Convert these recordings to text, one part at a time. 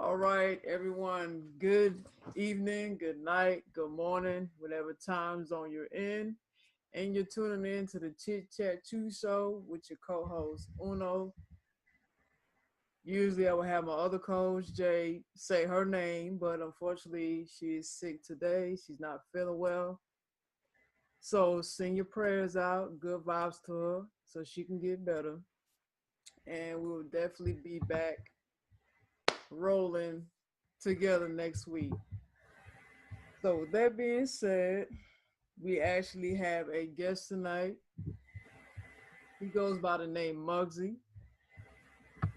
All right, everyone. Good evening, good night, good morning, whatever time zone you're in. And you're tuning in to the Chit Chat 2 show with your co host, Uno. Usually, I would have my other co host, Jade, say her name, but unfortunately, she is sick today. She's not feeling well. So, send your prayers out, good vibes to her so she can get better. And we will definitely be back rolling together next week. So, with that being said, we actually have a guest tonight. He goes by the name Mugzy.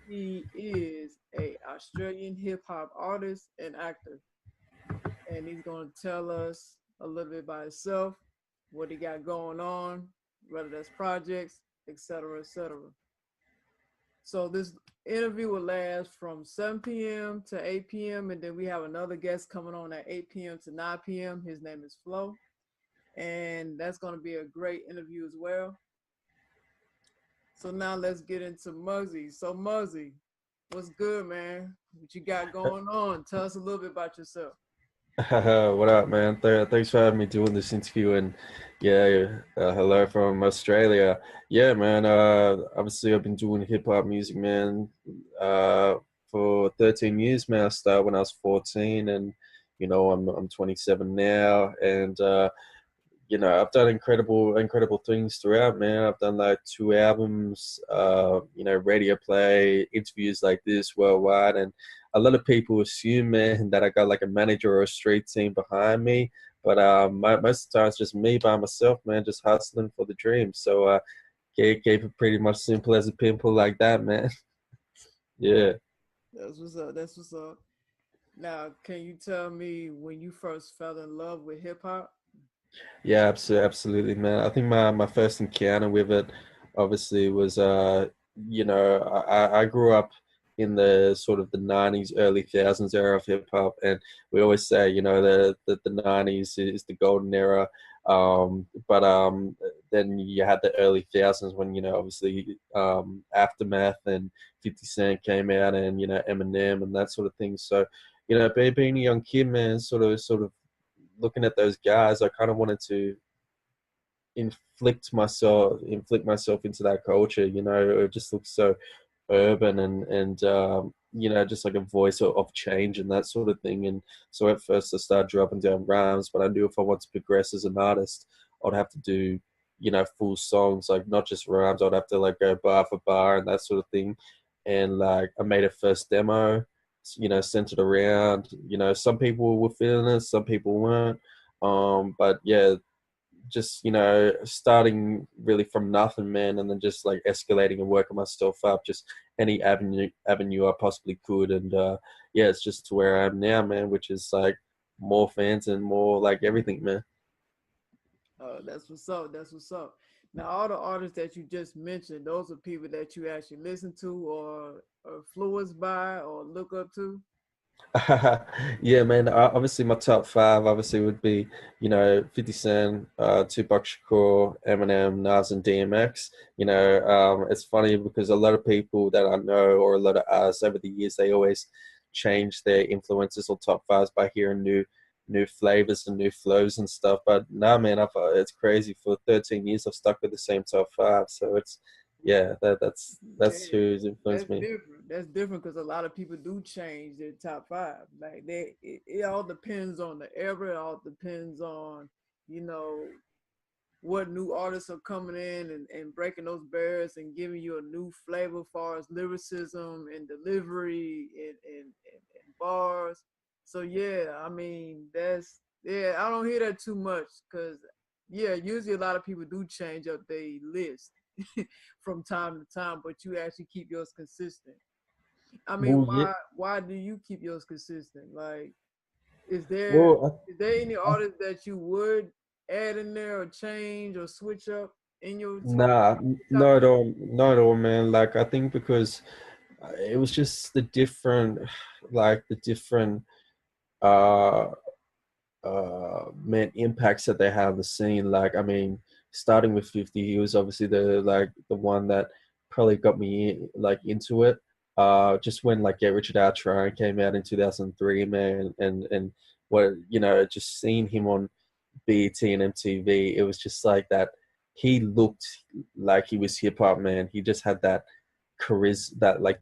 He is a Australian hip hop artist and actor, and he's going to tell us a little bit about himself, what he got going on, whether that's projects, etc., etc. So this interview will last from 7 p.m. to 8 p.m. and then we have another guest coming on at 8 p.m. to 9 p.m. His name is F.L.O.W. And that's going to be a great interview as well. So now let's get into Mugzy. So Mugzy, what's good, man? What you got going on? Tell us a little bit about yourself. What up, man? Thanks for having me doing this interview. And yeah, hello from Australia. Yeah, man. Obviously, I've been doing hip hop music, man, uh, for 13 years, man. I started when I was 14, and I'm 27 now, and I've done incredible things throughout, man. I've done like two albums, radio play, interviews like this worldwide, and a lot of people assume, man, that I got like a manager or a street team behind me, but most of the time it's just me by myself, man, just hustling for the dream. So keep it pretty much simple as a pimple like that, man. Yeah. That's what's up. That's what's up. Now, can you tell me when you first fell in love with hip hop? Yeah, absolutely, man. I think my first encounter with it obviously was I grew up in the sort of the 90s, early thousands era of hip hop, and we always say, the 90s is the golden era. But then you had the early thousands when, obviously Aftermath and 50 Cent came out, and Eminem and that sort of thing. So, being a young kid, man, sort of looking at those guys, I kind of wanted to inflict myself into that culture. It just looks so urban and just like a voice of change and that sort of thing. And so at first I started dropping down rhymes, but I knew if I wanted to progress as an artist, I'd have to do full songs, like not just rhymes. I'd have to like go bar for bar and that sort of thing. And like I made a first demo, centered around, some people were feeling it, some people weren't. But yeah, just starting really from nothing, man, and then just like escalating and working myself up, just any avenue I possibly could. And yeah, it's just to where I am now, man, which is like more fans and more like everything, man. That's what's up. That's what's up. Now, all the artists that you just mentioned, those are people that you actually listen to or influenced by or look up to. Yeah, man. Obviously, my top five obviously would be, 50 Cent, Tupac Shakur, Eminem, Nas, and DMX. It's funny because a lot of people that I know, or a lot of artists over the years, they always change their influences or top fives by hearing new flavors and new flows and stuff. But nah, man, it's crazy. For 13 years, I've stuck with the same top five. So it's yeah, that's Okay, who's that's influenced me. different. That's different because a lot of people do change their top five. Like it all depends on the era. It all depends on you know what new artists are coming in and breaking those barriers and giving you a new flavor as far as lyricism and delivery and bars. So yeah, I mean that's yeah. I don't hear that too much because yeah, usually a lot of people do change up their list from time to time, but you actually keep yours consistent. I mean, Well, yeah. why do you keep yours consistent? Like, is there Well, is there any artist that you would add in there or change or switch up in your Nah, top not at five? all, not at all, man. Like I think because it was just the different, like the different, uh, man, impacts that they have on the scene. Like I mean, starting with 50, he was obviously the one that probably got me like into it. just when like Get Rich or Die Trying came out in 2003, man, and what just seeing him on BET and MTV, it was just like that. He looked like he was hip hop, man. He just had that charisma, that like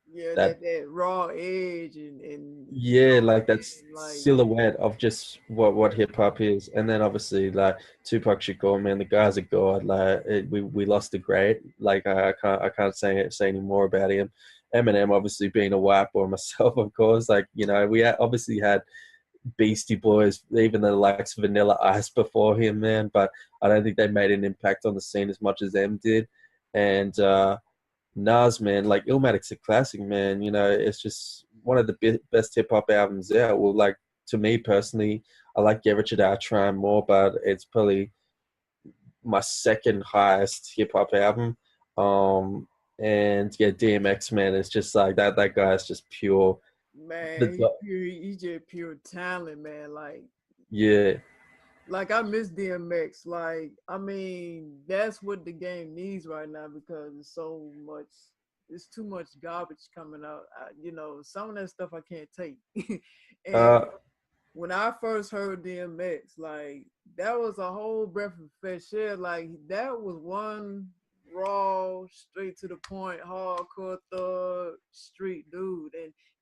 Yeah, that that raw edge and yeah, like that like silhouette of just what hip hop is. And then obviously like Tupac Shakur, man, the guy's a god. Like we lost a great. Like I can't say any more about him. Eminem, obviously being a white boy myself, of course. Like obviously had Beastie Boys, even the likes of Vanilla Ice before him, man. But I don't think they made an impact on the scene as much as them did. And Nas, man, like Illmatic's a classic, man. It's just one of the best hip hop albums out. Well, like to me personally, I like Get Rich or Die Trying more, but it's probably my second highest hip hop album. Um, and yeah, DMX, man, it's just like that. That guy is just pure. man, The he just pure talent, man. yeah. Like I miss DMX. Like I mean, that's what the game needs right now because it's so much. It's too much garbage coming out. Some of that stuff I can't take. And Uh, when I first heard DMX, like that was a whole breath of fresh air. Like that was one raw, straight to the point, hardcore thug street dude.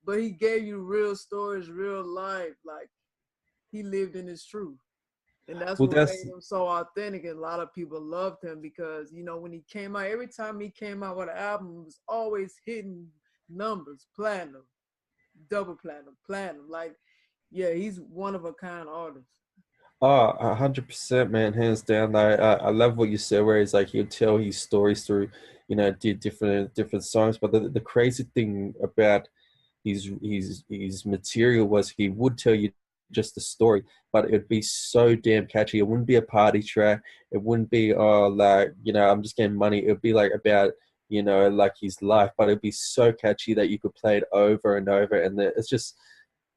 But he gave you real stories, real life. Like he lived in his truth. And that's well, what made that's him so authentic. And a lot of people loved him because, when he came out, every time he came out with an album, it was always hitting numbers, platinum, double platinum, platinum. Like, yeah, he's one of a kind artist. 100%, man, hands down. I love what you said, where he's like he'll tell his stories through, did different songs. But the crazy thing about his material was he would tell you just the story, but it'd be so damn catchy. It wouldn't be a party track. It wouldn't be like I'm just getting money. It'd be like about like his life, but it'd be so catchy that you could play it over and over. And it's just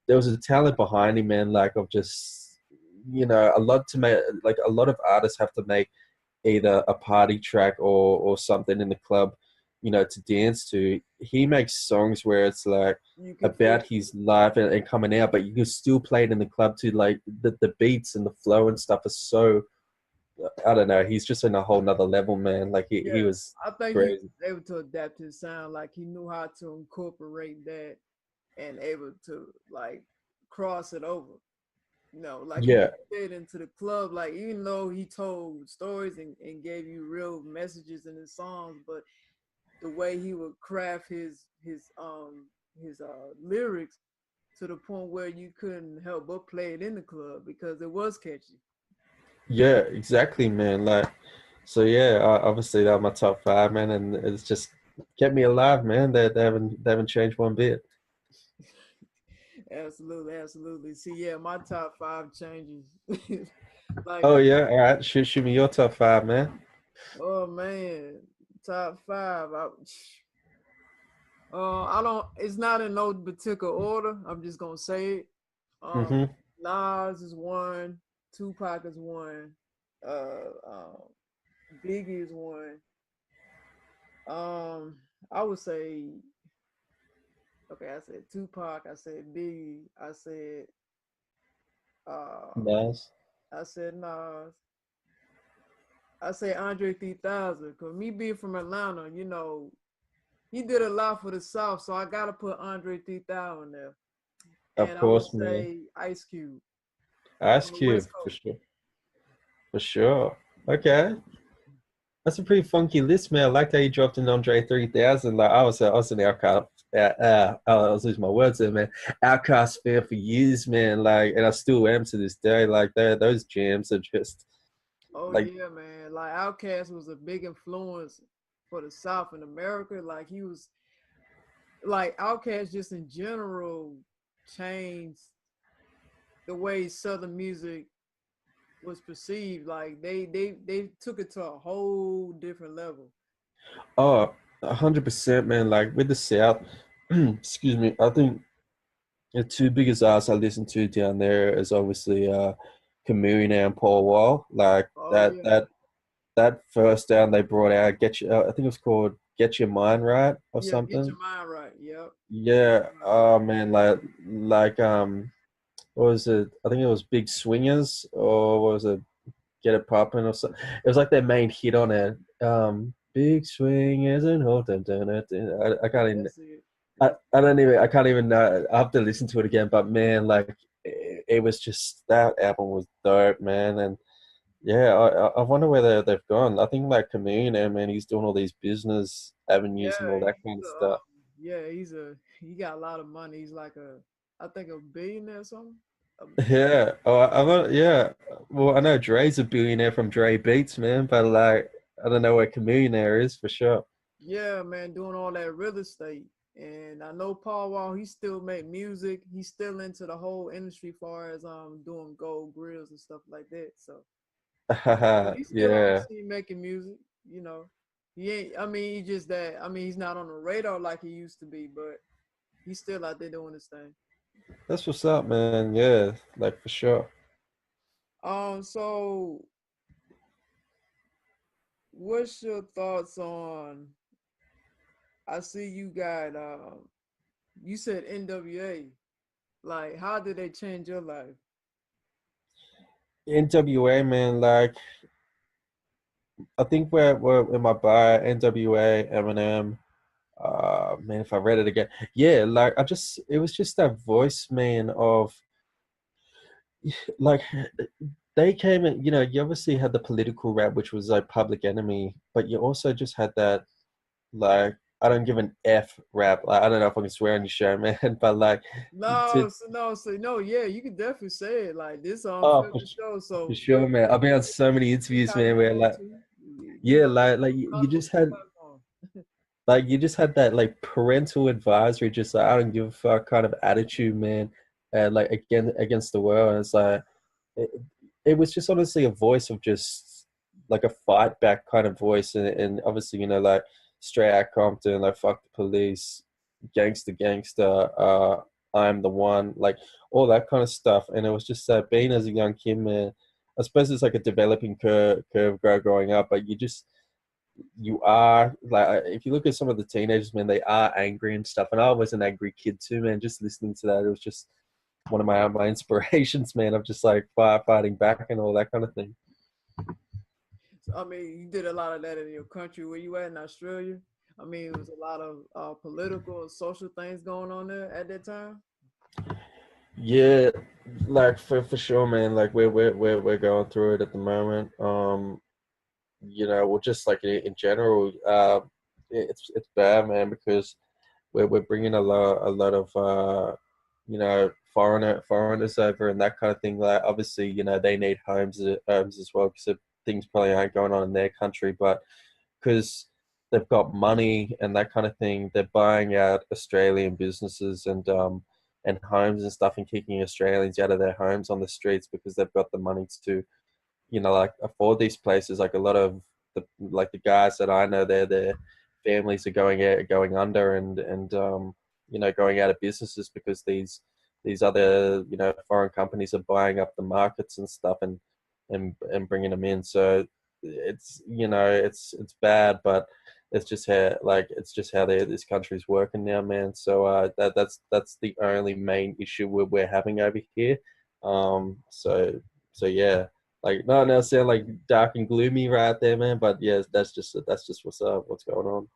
there was a talent behind him, man. Like of just a lot to make. Like a lot of artists have to make either a party track or something in the club, to dance to. He makes songs where it's like You can feel about his life and coming out, but you can still play it in the club too. Like the beats and the flow and stuff are so I don't know. He's just in a whole nother level, man. Like he yeah. was I think he crazy. was able to adapt his sound. Like he knew how to incorporate that and able to like cross it over. Like he Yeah, could fit into the club. Like even though he told stories and gave you real messages in his songs, but the way he would craft his lyrics to the point where you couldn't help but play it in the club because it was catchy. yeah, exactly, man. Like so, yeah. Obviously, they're my top five, man, and it's just kept me alive, man. They haven't changed one bit. Absolutely, absolutely. See, yeah, my top five changes. Like, Oh yeah, all right. Shoot me your top five, man. oh man, top five. I don't. It's not in no particular order. I'm just gonna say it. Um, Mm-hmm. Nas is one. Tupac is one. Uh, um, Biggie is one. I would say okay. I said Tupac. I said Biggie. Uh, Nice. I said Nas. I say Andre 3000 because me being from Atlanta, he did a lot for the South, so I gotta put Andre 3000 there. Of And I would course, man. say Ice Cube Ice on the West Cube for Coast. sure. For sure. Okay. That's a pretty funky list, man. I like how you dropped in Andre 3000. Like I was an Outcast. I was losing my words there, man. Outcast fan for years, man. Like, and I still am to this day. Like, those jams are just Oh like, yeah, man. Like Outkast was a big influence for the South in America. Like he was like Outkast just in general changed the way Southern music was perceived. Like they took it to a whole different level. oh, 100%, man. Like with the South, excuse me. I think the two biggest artists I listen to down there is obviously Kamui and Paul Wall. Like Oh that yeah. that that first down they brought out, get you. I think it was called. Get Your Mind Right or Yeah, get something. your mind right. Yep. Get Yeah. your mind Oh man, like what was it? I think it was Big Swingers, or what was it, Get It Poppin' or something. It was like their main hit on it. Big Swingers and hold on, I right. can't even. That's it. I don't even. I can't even. I have to listen to it again. But man, like it was just that album was dope, man. And yeah, I wonder where they've gone. I think like Chameleon, man, he's doing all these business avenues and Yeah, all that he's kind of a stuff. yeah, he got a lot of money. He's like a I think a billionaire or something. Yeah. Oh, yeah. Well, I know Dre's a billionaire from Dre Beats, man, but like I don't know where Chameleon is for sure. Yeah, man, doing all that real estate. And I know Paul Wall, he still make music. He's still into the whole industry far as doing gold grills and stuff like that. So he's still on the Yeah. scene making music, you know. He ain't I mean he just that I mean he's not on the radar like he used to be, but he's still out there doing his thing. That's what's up, man. Yeah, like for sure. So what's your thoughts on I see you got you said NWA. Like how did they change your life? NWA, man, like I think we're in my bar, NWA, Eminem. Man, if I read it again. Yeah, like I just it was just that voice, man, of like they came in, you obviously had the political rap, which was like Public Enemy, but you also just had that like I don't give an F rap. Like, I don't know if I can swear on your show, man, but like to No, yeah, you can definitely say it. Like this on oh film show, for so sure, man. I've been on so many see interviews, how you man, where want like to. You yeah, know, like you just had platform. you just had that like parental advisory, just like I don't give a fuck kind of attitude, man, like against the world. And it's like it, it was just honestly a voice of just like a fight back kind of voice, and obviously like straight out Compton, like fuck the police, gangster, gangster, I'm the one, like all that kind of stuff. And it was just being as a young kid, man. I suppose it's like a developing curve growing up, but you are like if you look at some of the teenagers, man, they are angry and stuff. And I was an angry kid too, man. Just listening to that, it was just one of my inspirations, man, of just like fighting back and all that kind of thing. So, I mean, you did a lot of that in your country. Where you at in Australia? I mean, it was a lot of political and social things going on there at that time. Yeah, like for sure, man. Like we're going through it at the moment. Well, just like in general, it's bad, man, because we're bringing a lot of foreigners over and that kind of thing. Like obviously, they need homes as well because things probably aren't going on in their country, but because they've got money and that kind of thing, they're buying out Australian businesses and homes and stuff and kicking Australians out of their homes on the streets because they've got the money to like afford these places. Like a lot of the guys that I know, their families are going under and going out of businesses because these other foreign companies are buying up the markets and stuff and bringing them in. So it's bad, but it's just how this country's working now, man. So that's the only main issue we're having over here. So yeah, like no, no, sound like dark and gloomy right there, man. But yeah, that's just what's up, what's going on.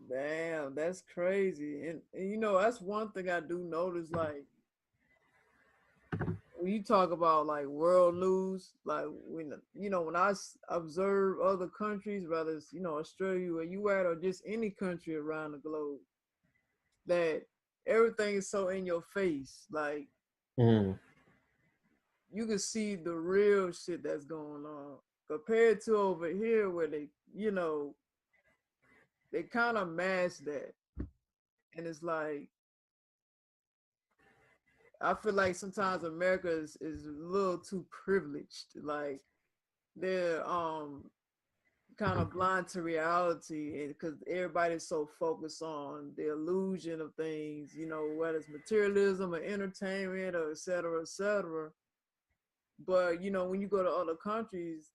Damn, that's crazy. And you know, that's one thing I do notice. Like when you talk about like world news, like when when observe other countries, whether it's Australia where you at or just any country around the globe, that everything is so in your face. Like Mm, you can see the real shit that's going on compared to over here where they kind of mask that, and it's like I feel like sometimes America is a little too privileged. Like they're kind of blind to reality because everybody's so focused on the illusion of things, whether it's materialism or entertainment or et cetera, et cetera. But when you go to other countries,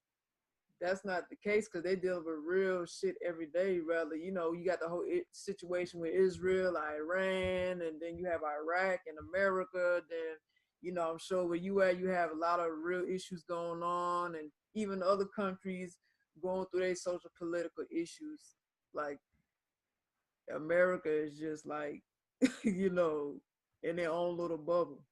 that's not the case because they deal with real shit every day. Rather, you got the whole situation with Israel, Iran, and then you have Iraq and America. Then, I'm sure where you at, you have a lot of real issues going on, and even other countries going through their social political issues. Like America is just like, in their own little bubble.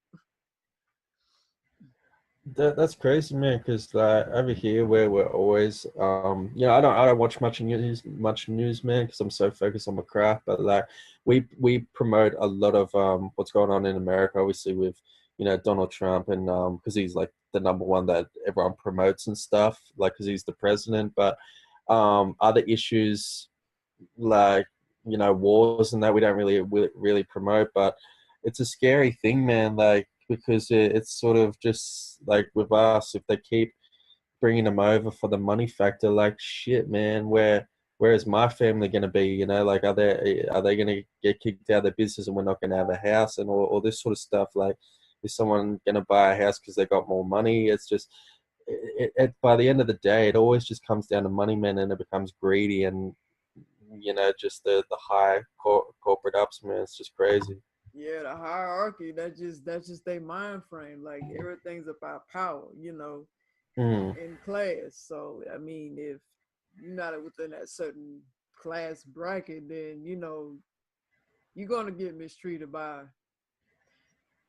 That's crazy, man. Because like over here, where we're always, I don't watch much news, man, because I'm so focused on my craft. But like, we promote a lot of what's going on in America, obviously with Donald Trump, and because he's like the number one that everyone promotes and stuff, like because he's the president. But other issues like wars and that we don't really promote, but it's a scary thing, man, like because it's sort of just like with us, if they keep bringing them over for the money factor, like shit, man, where is my family going to be, like are they going to get kicked out of their business and we're not going to have a house and all this sort of stuff, like is someone going to buy a house because they got more money? It's just by the end of the day, it always just comes down to money, man, and it becomes greedy, and just the high corporate ups, man. It's just crazy. Yeah, the hierarchy, that's just their mind frame. Like everything's about power, Mm. in class. So I mean, if you're not within that certain class bracket, then you're gonna get mistreated by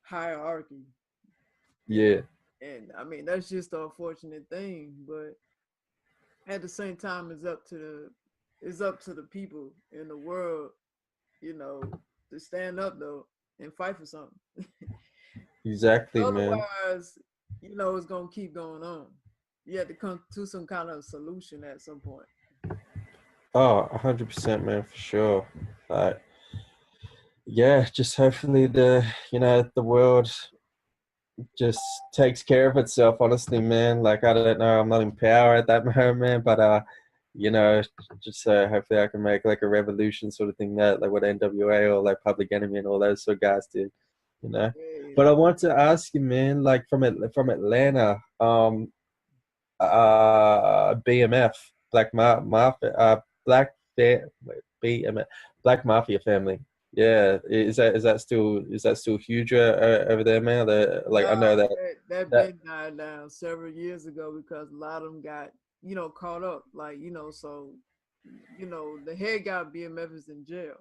hierarchy. Yeah, And I mean that's just the unfortunate thing. But at the same time it's up to the people in the world, you know, to stand up though and fight for something. exactly, man. Otherwise, it's gonna keep going on. You have to come to some kind of solution at some point. Oh, 100%, man, for sure. Like, yeah, just hopefully the world just takes care of itself, honestly, man. Like, I don't know, I'm not in power at that moment, but you know, just hopefully I can make like a revolution sort of thing, that like what NWA or like Public Enemy and all those sort of guys did, you know. Yeah, But I want to ask you, man, like from Atlanta, BMF, Black BMF, Black Mafia family. Yeah, is that still huge over there, man? Like I know nah, that that that been died down several years ago because a lot of them got caught up. Like so the head guy BMF is in jail.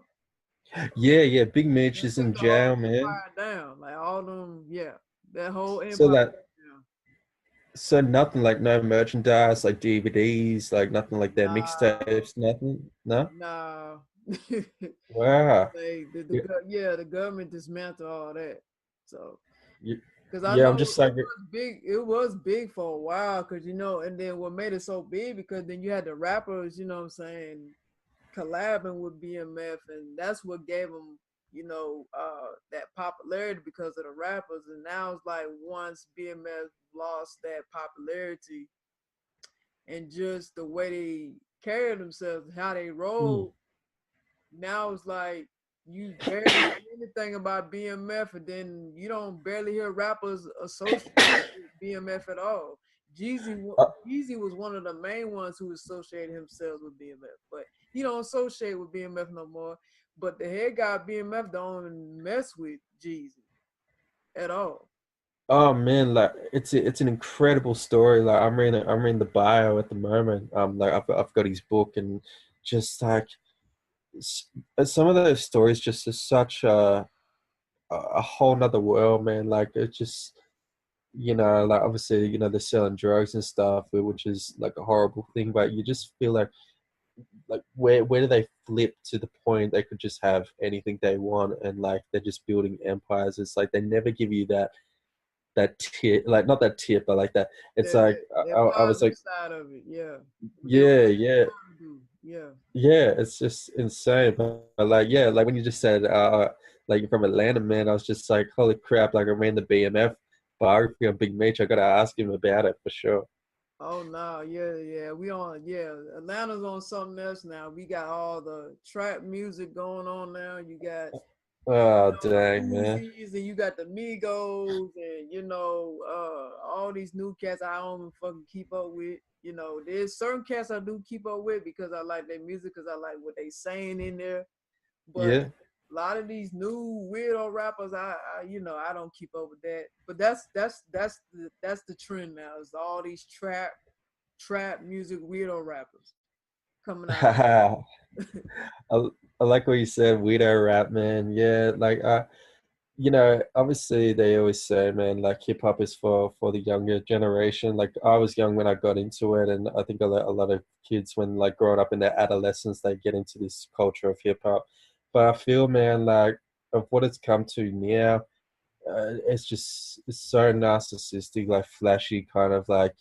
yeah, Big Mitch That is took in the whole jail, man. empire down. Like all them, yeah, that whole So empire that went down. so nothing like no merchandise, like DVDs, like nothing like their Nah, mixtapes, nothing. No. nah. Wow. Like Yeah, yeah, the government dismantled all that. So yeah, because I yeah, know I'm just like, it was big for a while. Because and then what made it so big because then you had the rappers, what I'm saying, collabing with BMF, and that's what gave them, that popularity because of the rappers. And now it's like once BMF lost that popularity and just the way they carry themselves, how they mm, roll, now it's like you barely hear anything about BMF, and then you don't barely hear rappers associated with BMF at all. uh, Jeezy was one of the main ones who associated himself with BMF, but he don't associate with BMF no more. But the head guy BMF don't mess with Jeezy at all. oh man, like it's an incredible story. Like I'm reading the bio at the moment. Like I've got his book, and just like s- some of those stories just is such a whole nother world, man. Like it just like obviously they're selling drugs and stuff, which is like a horrible thing. But you just feel like where do they flip to the point they could just have anything they want, and like they're just building empires. It's like they never give you that tip, like not that tip, but like that. It's That like that, I, that I was positive like, side of it, yeah. What they yeah, really yeah, trying to do, yeah. yeah. It's just insane. But like, yeah, like when you just said, like you're from Atlanta, man, I was just like, holy crap! Like I ran the BMF biography on Big Meech. I got to ask him about it for sure. Oh no, yeah, yeah. Atlanta's on something else now. We got all the trap music going on now. You got Oh, The dang, man. Uzis and you got the Migos and all these new cats I don't even fucking keep up with. There's certain cats I do keep up with because I like their music, because I like what they saying in there. But Yeah. a lot of these new weirdo rappers, I don't keep up with that. But that's the trend now. Is all these trap music weirdo rappers coming out. I, I like what you said, weirdo rap, man. Yeah, like obviously they always say, man, like hip hop is for the younger generation. Like I was young when I got into it, and I think a lot of kids when like growing up in their adolescence, they get into this culture of hip hop. But I feel, man, like of what it's come to now, it's so narcissistic, like flashy, kind of like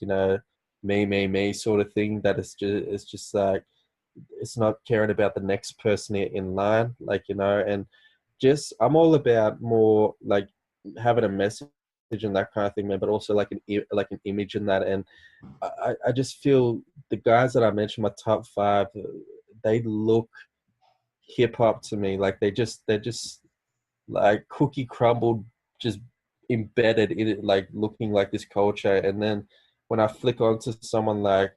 me sort of thing. That it's just like it's not caring about the next person in line, like and just I'm all about more like having a message and that kind of thing, man, but also like an image in that. And I just feel the guys that I mentioned, my top five, they look hip hop to me. Like they're just like cookie crumbled, just embedded in it, like looking like this culture. And then when I flick onto someone like,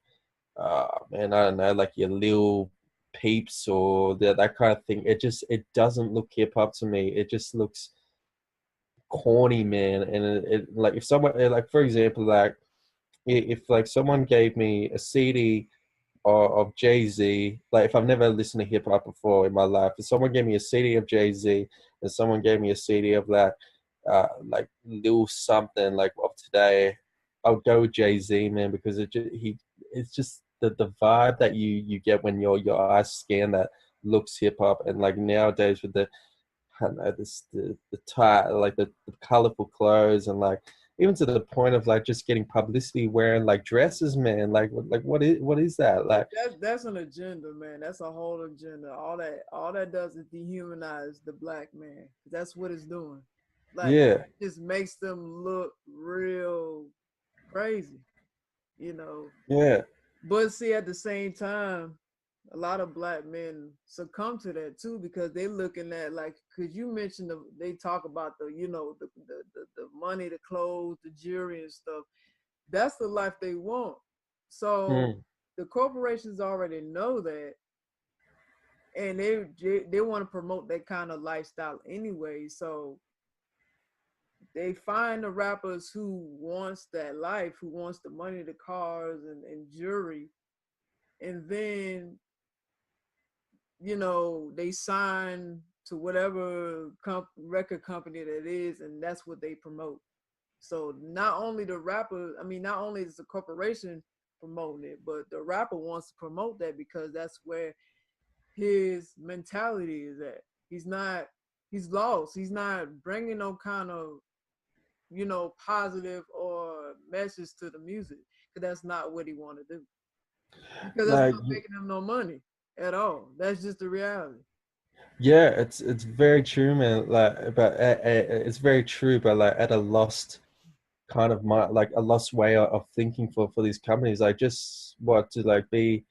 man, I don't know, like your Lil Peeps or that kind of thing, it doesn't look hip hop to me. It just looks corny, man. And it like if someone like for example, like if like someone gave me a CD of Jay Z. Like if I've never listened to hip hop before in my life, if someone gave me a CD of Jay Z and someone gave me a CD of like Lil something like of today, I would go with Jay Z, man, because it's just the vibe that you get when your eyes scan that looks hip hop. And like nowadays with the I don't know this the tight like the colorful clothes, and like even to the point of like just getting publicity wearing like dresses, man. Like what is that? Yeah, Like that's an agenda, man. That's a whole agenda. All that does is dehumanize the black man. That's what it's doing. Like yeah, it just makes them look real crazy, you know. yeah, But see, at the same time, a lot of black men succumb to that too, because they looking at, like, cause you mentioned they talk about the money, the clothes, the jewelry and stuff. That's the life they want. So mm, the corporations already know that, and they want to promote that kind of lifestyle anyway. So they find the rappers who wants that life, who wants the money, the cars, and jewelry, and then they sign to whatever record company that is, and that's what they promote. So not only the rapper, I mean, not only is the corporation promoting it, but the rapper wants to promote that because that's where his mentality is at. He's not, he's lost. He's not bringing no kind of, positive or message to the music, because that's not what he want to do. Because that's like not making him no money at all. That's just the reality. yeah, it's very true, man. Like, but it's very true, but like at a lost kind of like a lost way of thinking for these companies. Like just what to like be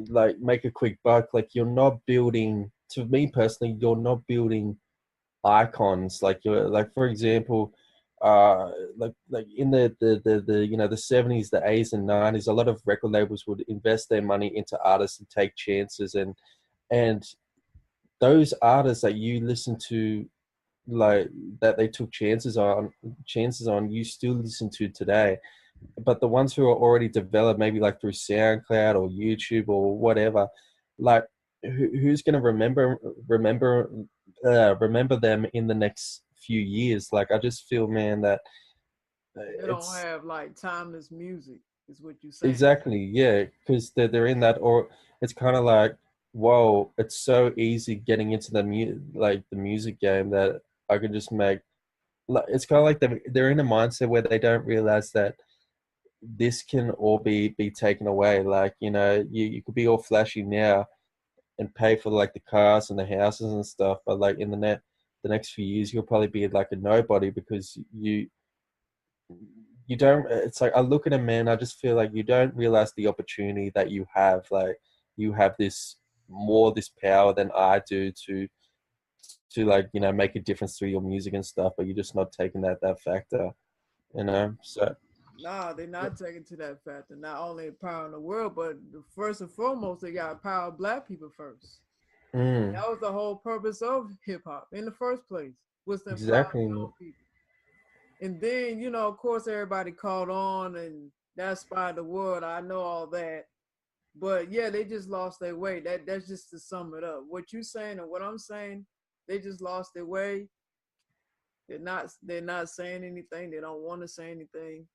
like make a quick buck. Like you're not building. To me personally, you're not building icons like you're like for example like in the 70s, the 80s and 90s, a lot of record labels would invest their money into artists and take chances, and those artists that you listen to, like that they took chances on, you still listen to today. But the ones who are already developed, maybe like through SoundCloud or YouTube or whatever, like who's going to remember them in the next few years? Like I just feel, man, that They don't it's have like timeless music, is what you're saying. exactly, yeah, because they're in that, or it's kind of like, whoa, it's so easy getting into the music game that I can just make. Like, it's kind of like they're in a mindset where they don't realize that this can all be taken away. Like you could be all flashy now and pay for like the cars and the houses and stuff, but like in the next few years you'll probably be like a nobody because you don't. It's like I look at a man, I just feel like you don't realize the opportunity that you have. Like you have this power than I do to like, you know, make a difference through your music and stuff, but you're just not taking that factor, you know. So Nah, they're not taking to that factor. Not only empowering the world, but first and foremost, they got to empower black people first. mm, That was the whole purpose of hip hop in the first place, was to empower exactly. young people. And then, of course, everybody caught on, and that inspired the world. I know all that. But yeah, they just lost their way. That's just to sum it up. What you saying and what I'm saying, they just lost their way. They're not saying anything. They don't want to say anything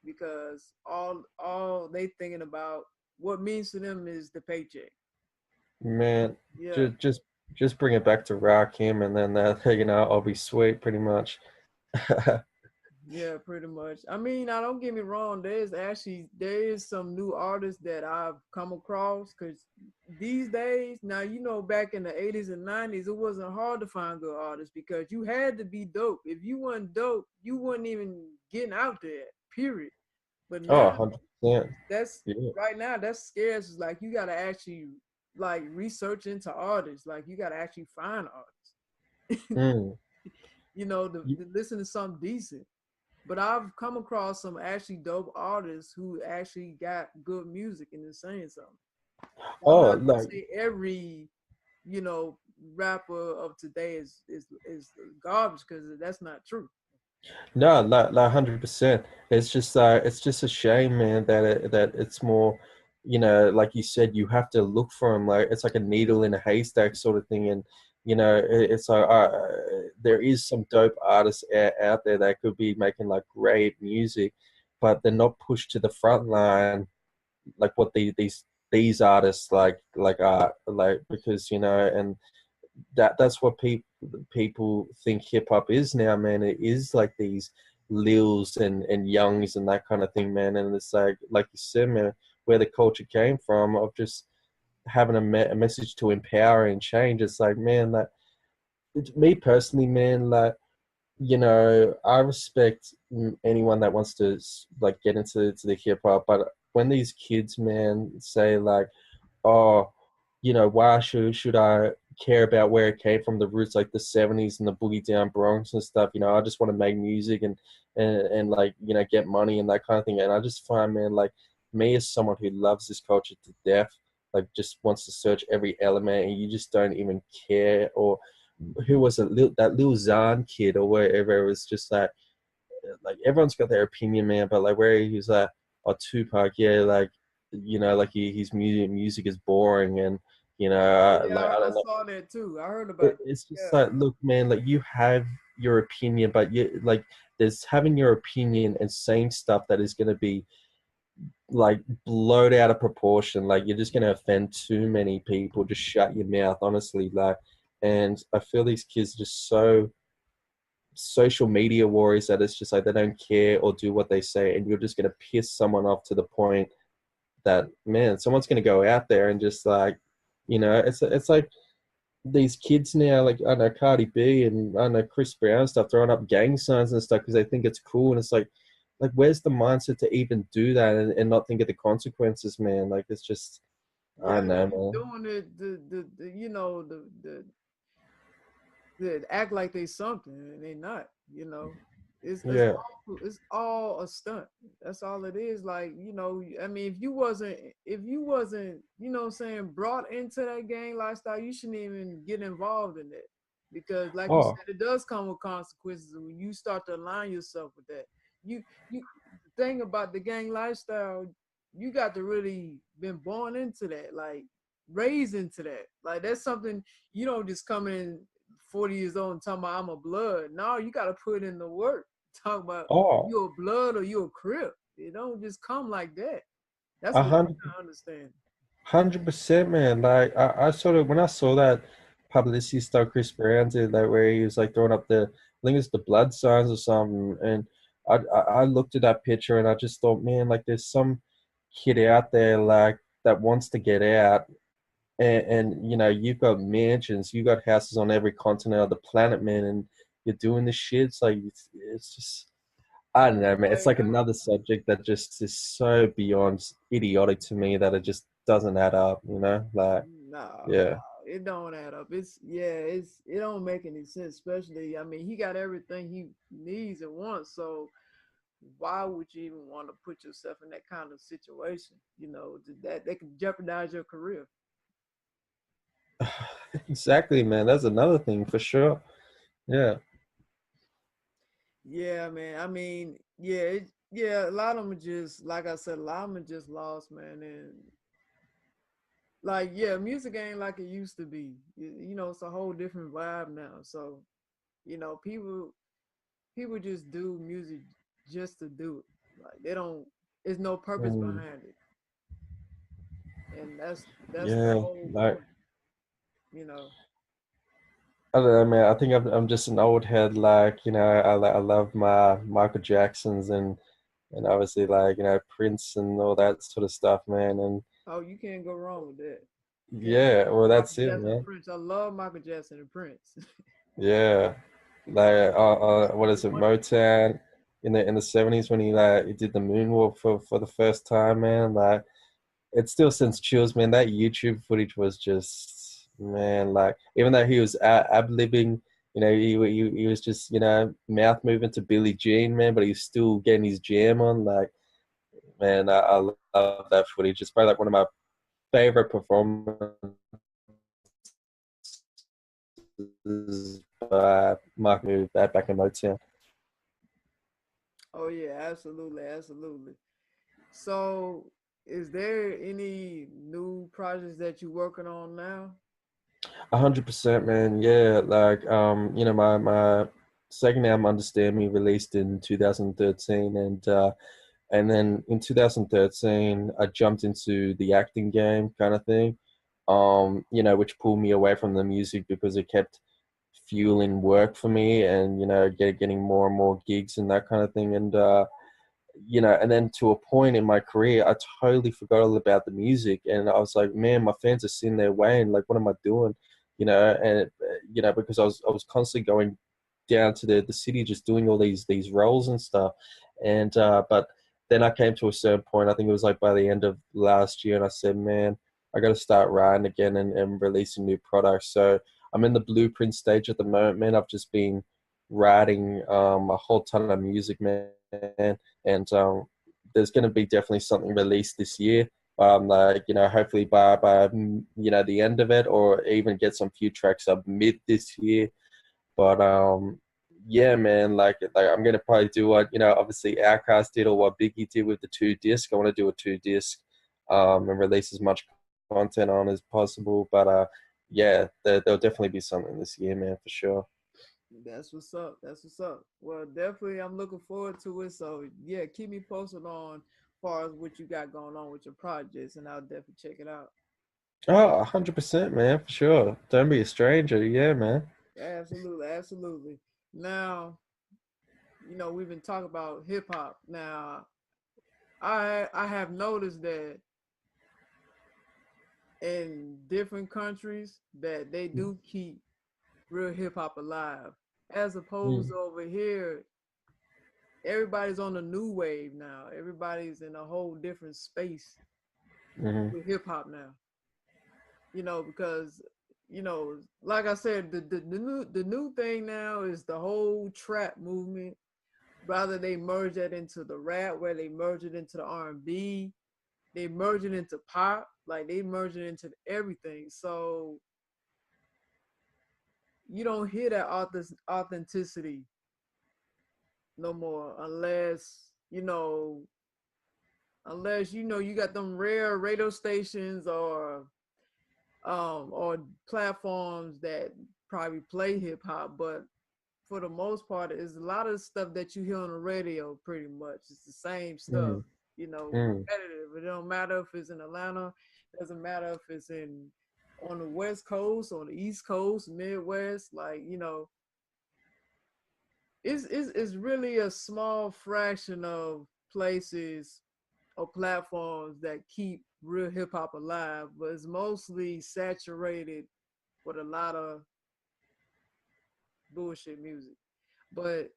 because all they thinking about what means to them is the paycheck. Man, Yeah. just bring it back to Rakim, and then that you know I'll be sweet, pretty much. Yeah, pretty much. I mean, now don't get me wrong. There is some new artists that I've come across because these days, now back in the 80s and 90s, it wasn't hard to find good artists because you had to be dope. If you weren't dope, you weren't even getting out there. Period. But Oh, now 100%. that's Yeah. right now that's scarce. It's like you gotta actually like research into artists. Like you gotta actually find artists. Mm. To listen to something decent. But I've come across some actually dope artists who actually got good music and is saying something. I'm Oh, not gonna like say every, you know, rapper of today is garbage because that's not true. no, like 100%. It's just a shame, man, that it's more, you know, like you said, you have to look for them. Like it's like a needle in a haystack sort of thing, and you know, it's like there is some dope artists out there that could be making like great music, but they're not pushed to the front line like what these artists like are like because you know and that's what people think hip hop is now, man. It is like these Lils and Youngs and that kind of thing, man. And it's like you said, man, where the culture came from of just having a message to empower and change. It's like, man, that me personally, man, like you know, I respect anyone that wants to like get into the hip hop, but when these kids, man, say like, "Oh, you know, why should I care about where it came from, the roots, like the '70s and the boogie down Bronx and stuff?" You know, I just want to make music and like you know get money and that kind of thing. And I just find, man, like me as someone who loves this culture to death, like just wants to search every element, and you just don't even care or who was it, that Lil Xan kid or whatever. It was just like everyone's got their opinion, man. But like where he's like, oh Tupac, yeah, like you know, like his music is boring, and you know, Oh yeah, like I I don't know. saw that too. I heard about that. It's just Yeah. like, look, man, like you have your opinion, but you like there's having your opinion and saying stuff that is going to be like blowed out of proportion. Like you're just going to offend too many people. Just shut your mouth, honestly. Like, and I feel these kids are just so social media warriors that it's just like they don't care or do what they say, and you're just going to piss someone off to the point that man, someone's going to go out there and just like, you know, it's like these kids now, like I know Cardi B and I know Chris Brown and stuff, throwing up gang signs and stuff because they think it's cool, and it's like where's the mindset to even do that and not think of the consequences, man? Like it's just I Yeah, don't know, they man. doing it the that act like they something and they not. It's Yeah. all a stunt. That's all it is. Like I mean, if you wasn't what I'm saying, brought into that gang lifestyle, you shouldn't even get involved in that because, like you Oh, said, it does come with consequences when you start to align yourself with that. You the thing about the gang lifestyle, you got to really been born into that, like raised into that. Like that's something you don't just come in 40 years old and talking about I'm a blood. No, you got to put in the work. Talk about oh, you a blood or you a crip. It don't just come like that. That's a what hundred I understand. 100%, man. Like I sort of when I saw that publicity stuff Chris Brown did, like where he was like throwing up I think it's the blood signs or something, and I looked at that picture and I just thought, man, like there's some kid out there like that wants to get out, and you know you've got mansions, you've got houses on every continent of the planet, man, and you're doing this shit. It's like it's just I don't know, man. It's Like, like another subject that just is so beyond idiotic to me that it just doesn't add up, you know? Like, nah, yeah. it don't add up. It's yeah, it don't make any sense. Especially, I mean, he got everything he needs and wants. So why would you even want to put yourself in that kind of situation? You know, that could jeopardize your career. Exactly, man. That's another thing for sure. Yeah. Yeah, man. I mean, yeah, yeah. A lot of them are just like I said. A lot of them are just lost, man. And like, yeah, music ain't like it used to be. You know, it's a whole different vibe now. So, you know, people just do music just to do it. Like they don't. There's no purpose Mm, behind it, and that's the yeah. whole Like, point. You know. I don't know, man. I think I'm just an old head. Like, I love my Michael Jacksons and obviously like Prince and all that sort of stuff, man. And Oh, you can't go wrong with that. Can't go yeah, wrong well, with Michael that's it, Jackson and man. Prince. I love Michael Jackson and Prince. Yeah, like what is it, One, Motown in the '70s when he did the moonwalk for the first time, man. Like it still sends chills, man. That YouTube footage was just, man, like even though he was ab-libbing, he was just mouth moving to Billie Jean, man, but he was still getting his jam on. Like, man, I love that footage. It's probably like one of my favorite performances by Mark Move back in Motown. oh yeah, absolutely, absolutely. So, is there any new projects that you're working on now? 100%, man. Yeah, like my second album, Understand Me, released in 2013, and then in 2013, I jumped into the acting game kind of thing, which pulled me away from the music because it kept fueling work for me, and getting more and more gigs and that kind of thing, and then to a point in my career, I totally forgot all about the music, and I was like, man, my fans are sitting there waiting. Like, what am I doing? And because I was constantly going down to the city, just doing all these roles and stuff, and but then I came to a certain point. I think it was like by the end of last year, and I said, man, I got to start writing again and releasing new products. So I'm in the blueprint stage at the moment, man. I've just been writing a whole ton of music, man, and there's going to be definitely something released this year. Like hopefully by the end of it, or even get some few tracks up mid this year. But yeah, man, like I'm gonna probably do what obviously Outkast did, or what Biggie did with the 2 disc. I want to do a 2 disc, and release as much content on as possible. But yeah, there'll definitely be something this year, man, for sure. That's what's up. That's what's up. Well, definitely, I'm looking forward to it. So yeah, keep me posted on far as what you got going on with your projects, and I'll definitely check it out. Oh, 100%, man, for sure. Don't be a stranger. Yeah, man. Absolutely, absolutely. Now, you know, we've been talking about hip hop. Now, I have noticed that in different countries that they do keep real hip hop alive, as opposed Mm, to over here, everybody's on a new wave now. Everybody's in a whole different space mm, with hip hop now. You know, because you know, like I said, the new thing now is the whole trap movement. Rather they merge that into the rap, where they merge it into the R&B, they merge it into pop, like they merge it into everything. So you don't hear that authenticity no more, unless you know you got them rare radio stations or platforms that probably play hip hop, but for the most part, it's a lot of stuff that you hear on the radio. Pretty much, it's the same stuff. mm, You know, mm, repetitive. It don't matter if it's in Atlanta. It doesn't matter if it's in on the West Coast, on the East Coast, Midwest. Like you know, it's really a small fraction of places or platforms that keep real hip hop alive, but it's mostly saturated with a lot of bullshit music. But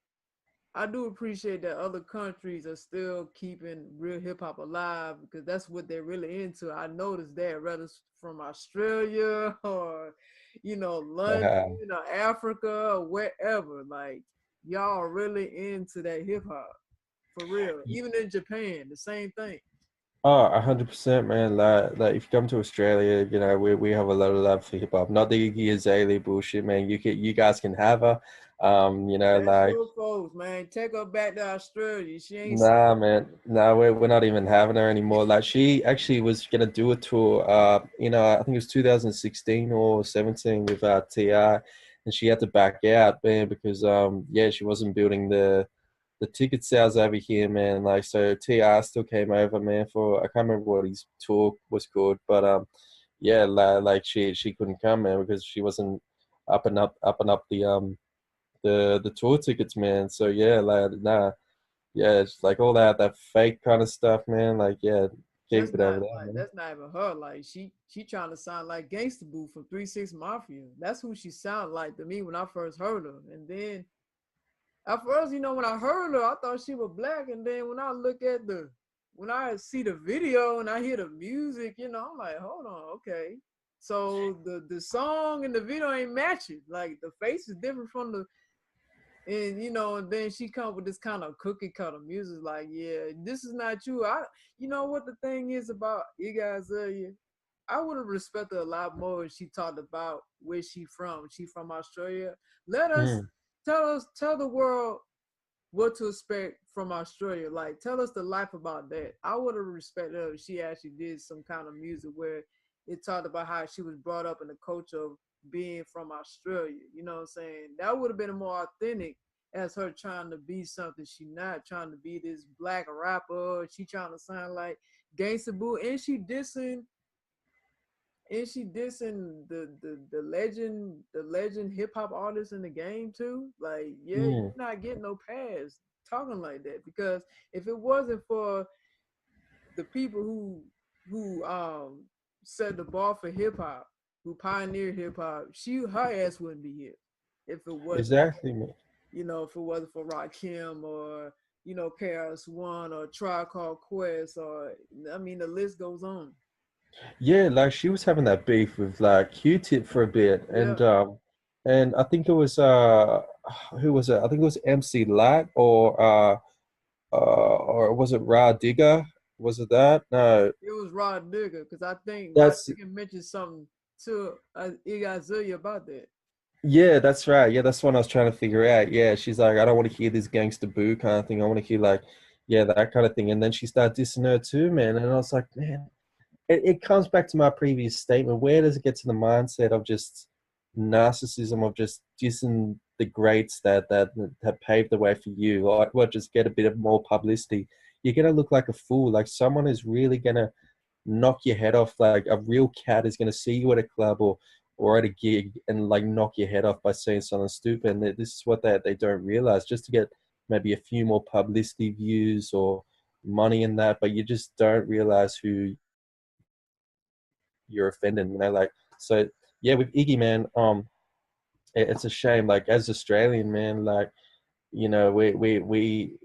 I do appreciate that other countries are still keeping real hip hop alive because that's what they're really into. I noticed that, whether it's from Australia or, London, Africa, or wherever. Like, y'all are really into that hip hop for real. Even in Japan, the same thing. Oh, 100%, man. Like if you come to Australia, we have a lot of love for hip hop. Not the Iggy Azalea bullshit, man. You guys can have her. That's Like, your folks, man. Take her back to Australia. She ain't nah, saying man. Nah, we're not even having her anymore. Like, she actually was gonna do a tour. I think it was 2016 or 17 with Ti, and she had to back out, man, because yeah, she wasn't building the ticket sales over here, man. Like, so Ti still came over, man. For I can't remember what his tour was called, but yeah, like she couldn't come, man, because she wasn't up and up the tour tickets, man. So yeah, like, nah, yeah, it's like all that fake kind of stuff, man. Like, yeah, keep it over there, man. that's not even her. Like she trying to sound like Gangsta Boo from 3 6 Mafia. That's who she sounded like to me when I first heard her. And then at first, when I heard her, I thought she was black. And then when I see the video and I hear the music, I'm like, hold on, okay. So the song and the video ain't matching. Like the face is different from the and and then she come with this kind of cookie cutter music, like, yeah, this is not you. You know what the thing is about you guys, I would have respected a lot more if she talked about where she from. She from Australia. Let us Mm, tell the world what to expect from Australia. Like, tell us the life about that. I would have respected her if she actually did some kind of music where it talked about how she was brought up in the culture of being from Australia. You know what I'm saying? That would have been more authentic as her trying to be something she not trying to be this black rapper. She trying to sound like Gangsta Boo, and she dissing the legend hip hop artists in the game too. Like, yeah, you're mm. not getting no pass talking like that because if it wasn't for the people who set the bar for hip hop, who pioneered hip hop, her ass wouldn't be here if it wasn't Exactly, man. if it wasn't for Rakim or KRS One or Tribe Called Quest or I mean the list goes on. Yeah, like she was having that beef with like Q-Tip for a bit, Yeah, and I think it was who was it? I think it was MC Light or was it Ra Digger? Was it that? No, it was Rod Digger because I think Rod that's Digger mentioned something to Iggy about that. yeah, that's right. Yeah, that's what I was trying to figure out. Yeah, she's like, I don't want to hear this gangster boo kind of thing. I want to hear like, yeah, that kind of thing. And then she started dissing her too, man. And I was like, man, it comes back to my previous statement. Where does it get to the mindset of just narcissism, of just dissing the greats that have paved the way for you? Like, what, just get a bit of more publicity? You're gonna look like a fool. Like, someone is really gonna knock your head off. Like, a real cat is gonna see you at a club or at a gig and like knock your head off by saying something stupid. And this is what they don't realize. Just to get maybe a few more publicity views or money in that, but you just don't realize who you're offending. So yeah, with Iggy, man, it's a shame. Like, as Australian, man, like, we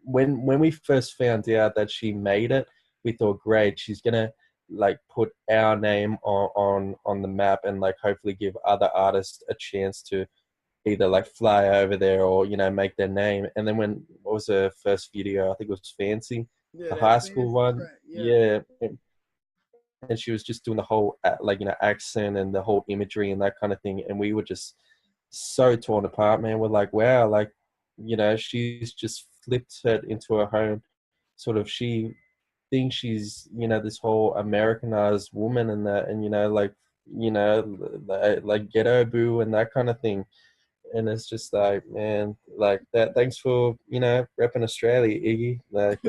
when we first found out that she made it, we thought, great, she's gonna like put our name on the map and like hopefully give other artists a chance to either like fly over there or make their name. And then when what was her first video? I think it was Fancy, Yeah, the that high school fancy one. track. Yeah, Yeah, and she was just doing the whole accent and the whole imagery and that kind of thing, and we were just so torn apart, man. We're like, wow, like, she's just flipped it into her own sort of, she thinks she's, this whole Americanized woman and that, and like ghetto boo and that kind of thing. And it's just like, man, like that, thanks for, repping Australia, Iggy, like,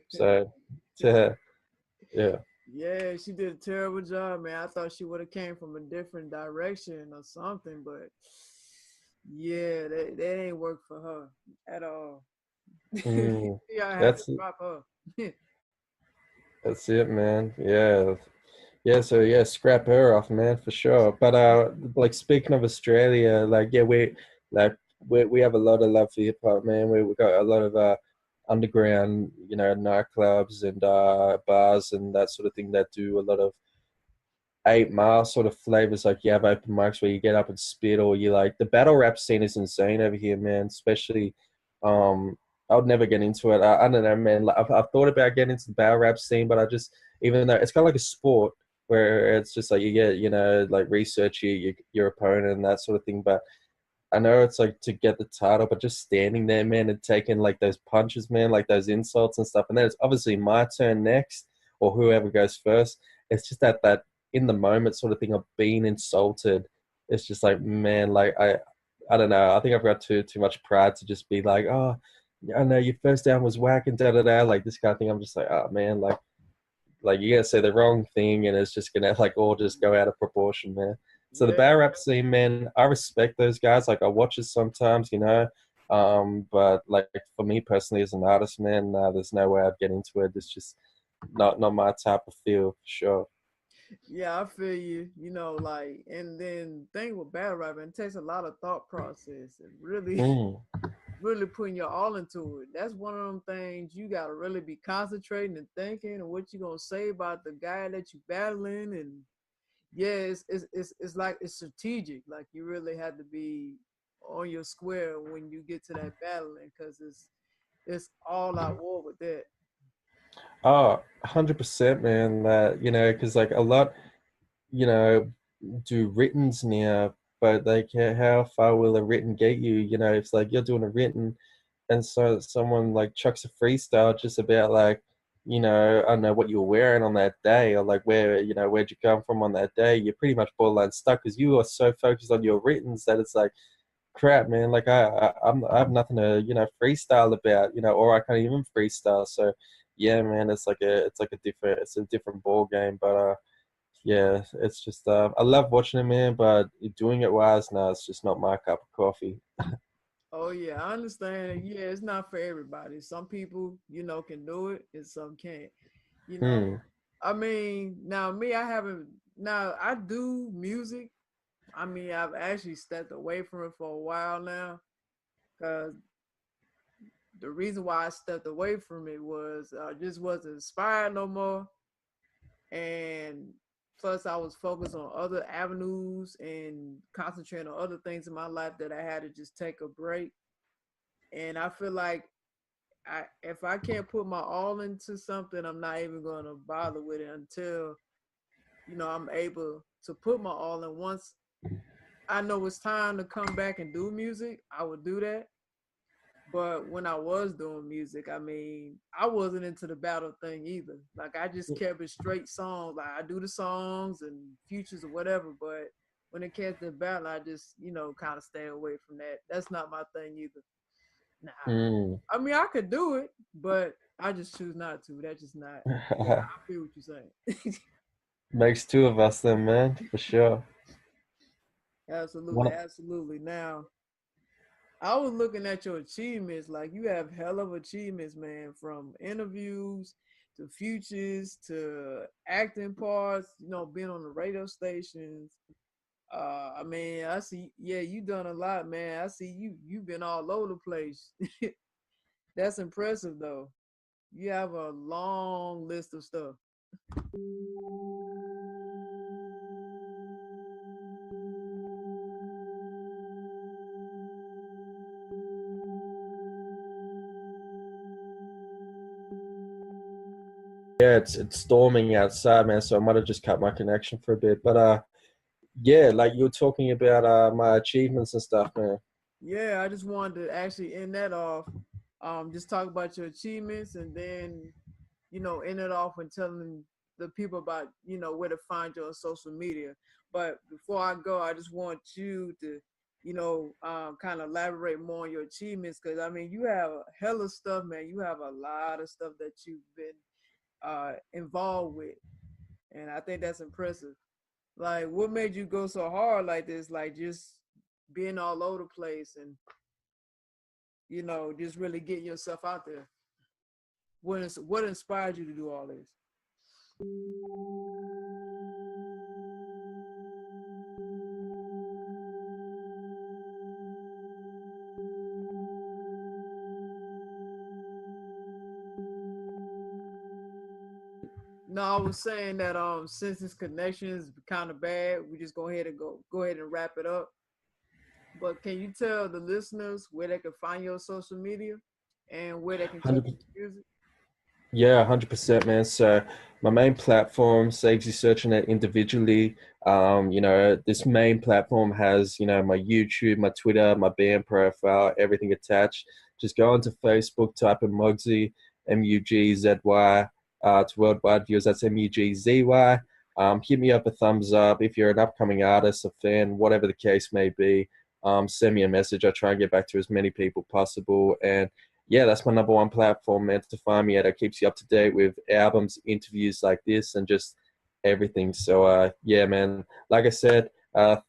so to, yeah. yeah. She did a terrible job, man. I thought she would have came from a different direction or something, but yeah, that ain't work for her at all. Mm, Yeah, I had to that's drop her. that's it, man. Yeah. Yeah, so yeah, scrap her off, man, for sure. But like, speaking of Australia, like, yeah, we like we have a lot of love for hip hop, man. We got a lot of underground, nightclubs and bars and that sort of thing that do a lot of 8 Mile sort of flavors. Like you have open mics where you get up and spit, or you like the battle rap scene is insane over here, man. Especially, I would never get into it. I don't know, man. Like, I've thought about getting into the battle rap scene, but I just, even though it's kind of like a sport where it's just like you get, like research your opponent and that sort of thing. But I know it's like to get the title, but just standing there, man, and taking like those punches, man, like those insults and stuff. And then it's obviously my turn next, or whoever goes first. It's just that in the moment sort of thing of being insulted. It's just like, man, like I don't know. I think I've got too much pride to just be like, oh, I know your first down was whack and da da da, like this kind of thing. I'm just like, oh man, like you're gonna say the wrong thing and it's just gonna like all just go out of proportion, man. So the Yeah, battle rap scene, man, I respect those guys. Like I watch it sometimes, but like for me personally as an artist, man, there's no way I'd get into it. It's just not my type of feel for sure. yeah, I feel you. Like, and then thing with battle rapping, it takes a lot of thought process and really, Mm, really putting your all into it. That's one of them things you gotta really be concentrating and thinking and what you gonna say about the guy that you battling. And yeah, it's like it's strategic. Like you really have to be on your square when you get to that battling because it's all out war with that. oh, 100%, man. That because like a lot, you know, do writtens now, but like how far will a written get you? It's like you're doing a written, and so someone like chucks a freestyle just about like, I don't know what you were wearing on that day, or like where'd you come from on that day. You're pretty much borderline stuck because you are so focused on your writtens that it's like, crap, man. Like I have nothing to freestyle about, or I can't even freestyle. So yeah, man, it's a different ball game, but yeah, it's just I love watching it, man, but doing it wise, no, it's just not my cup of coffee. Oh yeah, I understand. Yeah, it's not for everybody. Some people, can do it and some can't. You know, Hmm. I mean, now me, I haven't. Now I do music. I mean, I've actually stepped away from it for a while now because the reason why I stepped away from it was just wasn't inspired no more, and plus I was focused on other avenues and concentrating on other things in my life that I had to just take a break. And I feel like if I can't put my all into something, I'm not even gonna bother with it until I'm able to put my all in. Once I know it's time to come back and do music, I would do that. But when I was doing music, I mean, I wasn't into the battle thing either. Like I just kept it straight songs. Like I do the songs and futures or whatever. But when it came to the battle, I just kind of stay away from that. That's not my thing either. Nah. Hmm. I mean, I could do it, but I just choose not to. That's just not. Yeah, I feel what you're saying. Makes two of us then, man, for sure. Absolutely, One, absolutely. Now, I was looking at your achievements. Like you have hell of achievements, man. From interviews to futures to acting parts. Being on the radio stations. I mean, I see. Yeah, you done a lot, man. I see you. You've been all over the place. That's impressive, though. You have a long list of stuff. yeah, it's storming outside, man, so I might have just cut my connection for a bit. But yeah, like you were talking about my achievements and stuff, man. Yeah, I just wanted to actually end that off. Just talk about your achievements and then, end it off and telling the people about, where to find you on social media. But before I go, I just want you to, kind of elaborate more on your achievements because I mean, you have a hell of stuff, man. You have a lot of stuff that you've been involved with, and I think that's impressive. Like, what made you go so hard like this? Like, just being all over the place and just really getting yourself out there. What inspired you to do all this? No, I was saying that since this connection is kind of bad, we just go ahead and wrap it up. But can you tell the listeners where they can find your social media and where they can check 100, your music? Yeah, 100%, man. So my main platform saves you searching it individually. This main platform has, my YouTube, my Twitter, my band profile, everything attached. Just go onto Facebook, type in Mugzy, Mugzy. To worldwide viewers, that's Mugzy. Hit me up a thumbs up if you're an upcoming artist, a fan, whatever the case may be. Send me a message. I try and get back to as many people possible. And yeah, that's my number one platform, man, to find me at. It keeps you up to date with albums, interviews like this, and just everything. So, yeah, man. Like I said,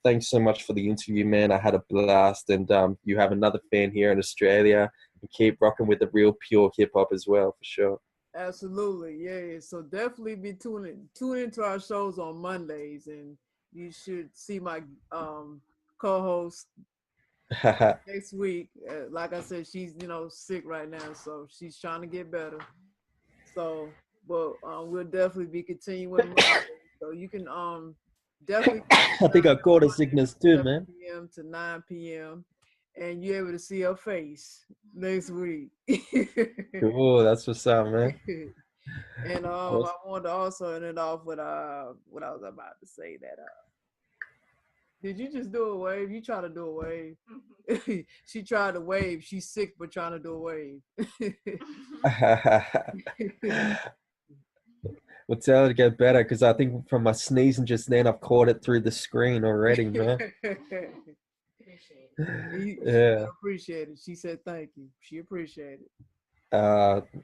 thanks so much for the interview, man. I had a blast, and you have another fan here in Australia. And keep rocking with the real pure hip hop as well, for sure. Absolutely, yeah. So definitely be tune into our shows on Mondays, and you should see my co-host next week. Like I said, she's sick right now, so she's trying to get better. So, but we'll definitely be continuing Monday. So you can definitely I think I caught a Monday sickness from too, 7 man. p.m. to 9 p.m. and you're able to see her face next week. Cool, that's what's up, man. And I Awesome. wanted to also end it off with what I was about to say that did you just do a wave? You try to do a wave. She tried to wave. She's sick but trying to do a wave. We'll tell her to get better because I think from my sneezing just then, I've caught it through the screen already, man. She said Yeah, appreciate it. She said thank you. She appreciated it.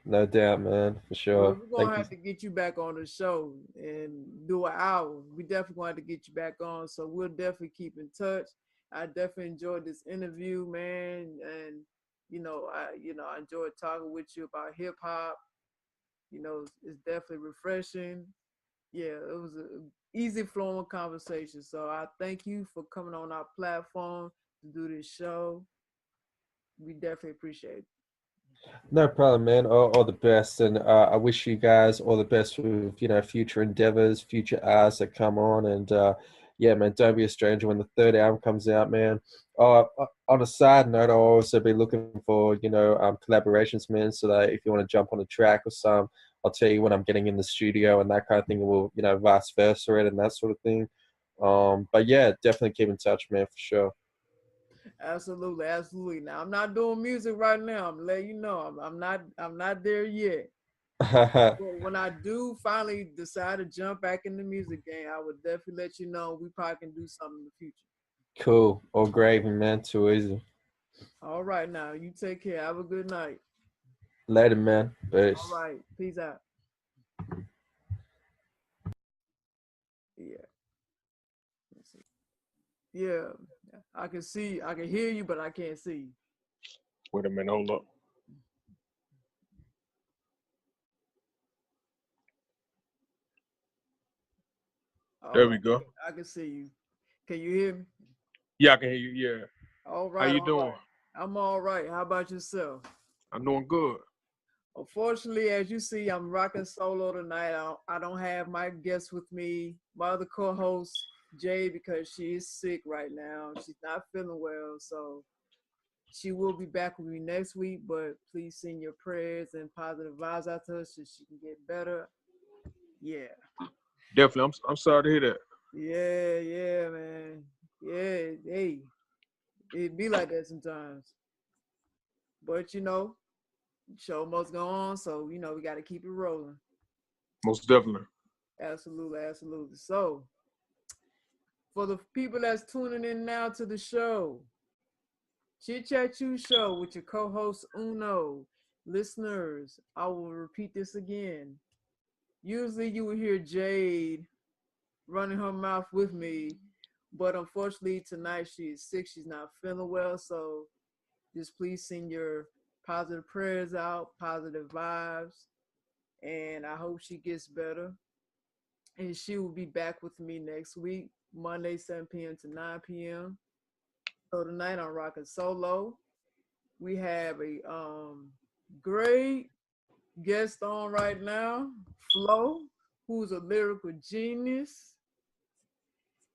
no doubt, man, for Well, sure. we're gonna Thank you. have to get you back on the show and do an hour. We definitely going to have to get you back on. So we'll definitely keep in touch. I definitely enjoyed this interview, man, and I enjoyed talking with you about hip hop. It's definitely refreshing. Yeah, it was a easy flowing conversation. So I thank you for coming on our platform to do this show. We definitely appreciate it. No problem, man. All the best, and I wish you guys all the best with future endeavors, future artists that come on, and yeah, man, don't be a stranger when the third album comes out, man. On a side note, I'll also be looking for collaborations, man, so that if you want to jump on a track or some, I'll tell you when I'm getting in the studio and that kind of thing. And we'll vice versa it and that sort of thing. But yeah, definitely keep in touch, man, for sure. Absolutely, absolutely. Now I'm not doing music right now. I'm letting you know I'm not there yet. But when I do finally decide to jump back in the music game, I would definitely let you know. We probably can do something in the future. Cool. All gravy, man. Too easy. All right, now you take care. Have a good night. Later, man. All Peace. right, peace out. Yeah, let's see. Yeah, I can see, I can hear you, but I can't see you. Wait a minute, hold up. All There right, we go. I can see you. Can you hear me? Yeah, I can hear you. Yeah. All How right, you all doing? right. I'm all right. How about yourself? I'm doing good. Unfortunately, as you see, I'm rocking solo tonight. I don't have my guest with me, my other co-host Jade, because she is sick right now. She's not feeling well, so she will be back with me next week. But please send your prayers and positive vibes out to her so she can get better. Yeah, Definitely. I'm sorry to hear that. yeah, yeah, man. Yeah, hey, it be like that sometimes. But show must go on, so we got to keep it rolling. Most definitely. Absolutely, absolutely. So, for the people that's tuning in now to the show, Chit Chat Chew Show with your co-host Uno. Listeners, I will repeat this again. Usually you will hear Jade running her mouth with me, but unfortunately tonight she is sick. She's not feeling well, so just please send your positive prayers out, positive vibes, and I hope she gets better. And she will be back with me next week, Monday, 7 p.m. to 9 p.m. So tonight I'm rocking solo. We have a great guest on right now, F.L.O.W, who's a lyrical genius,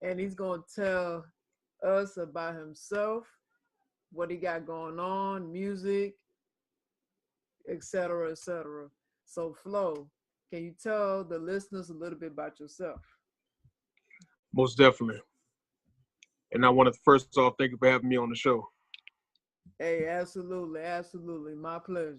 and he's gonna tell us about himself, what he got going on, music, etc., etc. So, Flo, can you tell the listeners a little bit about yourself? Most definitely. And I want to first off thank you for having me on the show. Hey, absolutely, absolutely, my pleasure.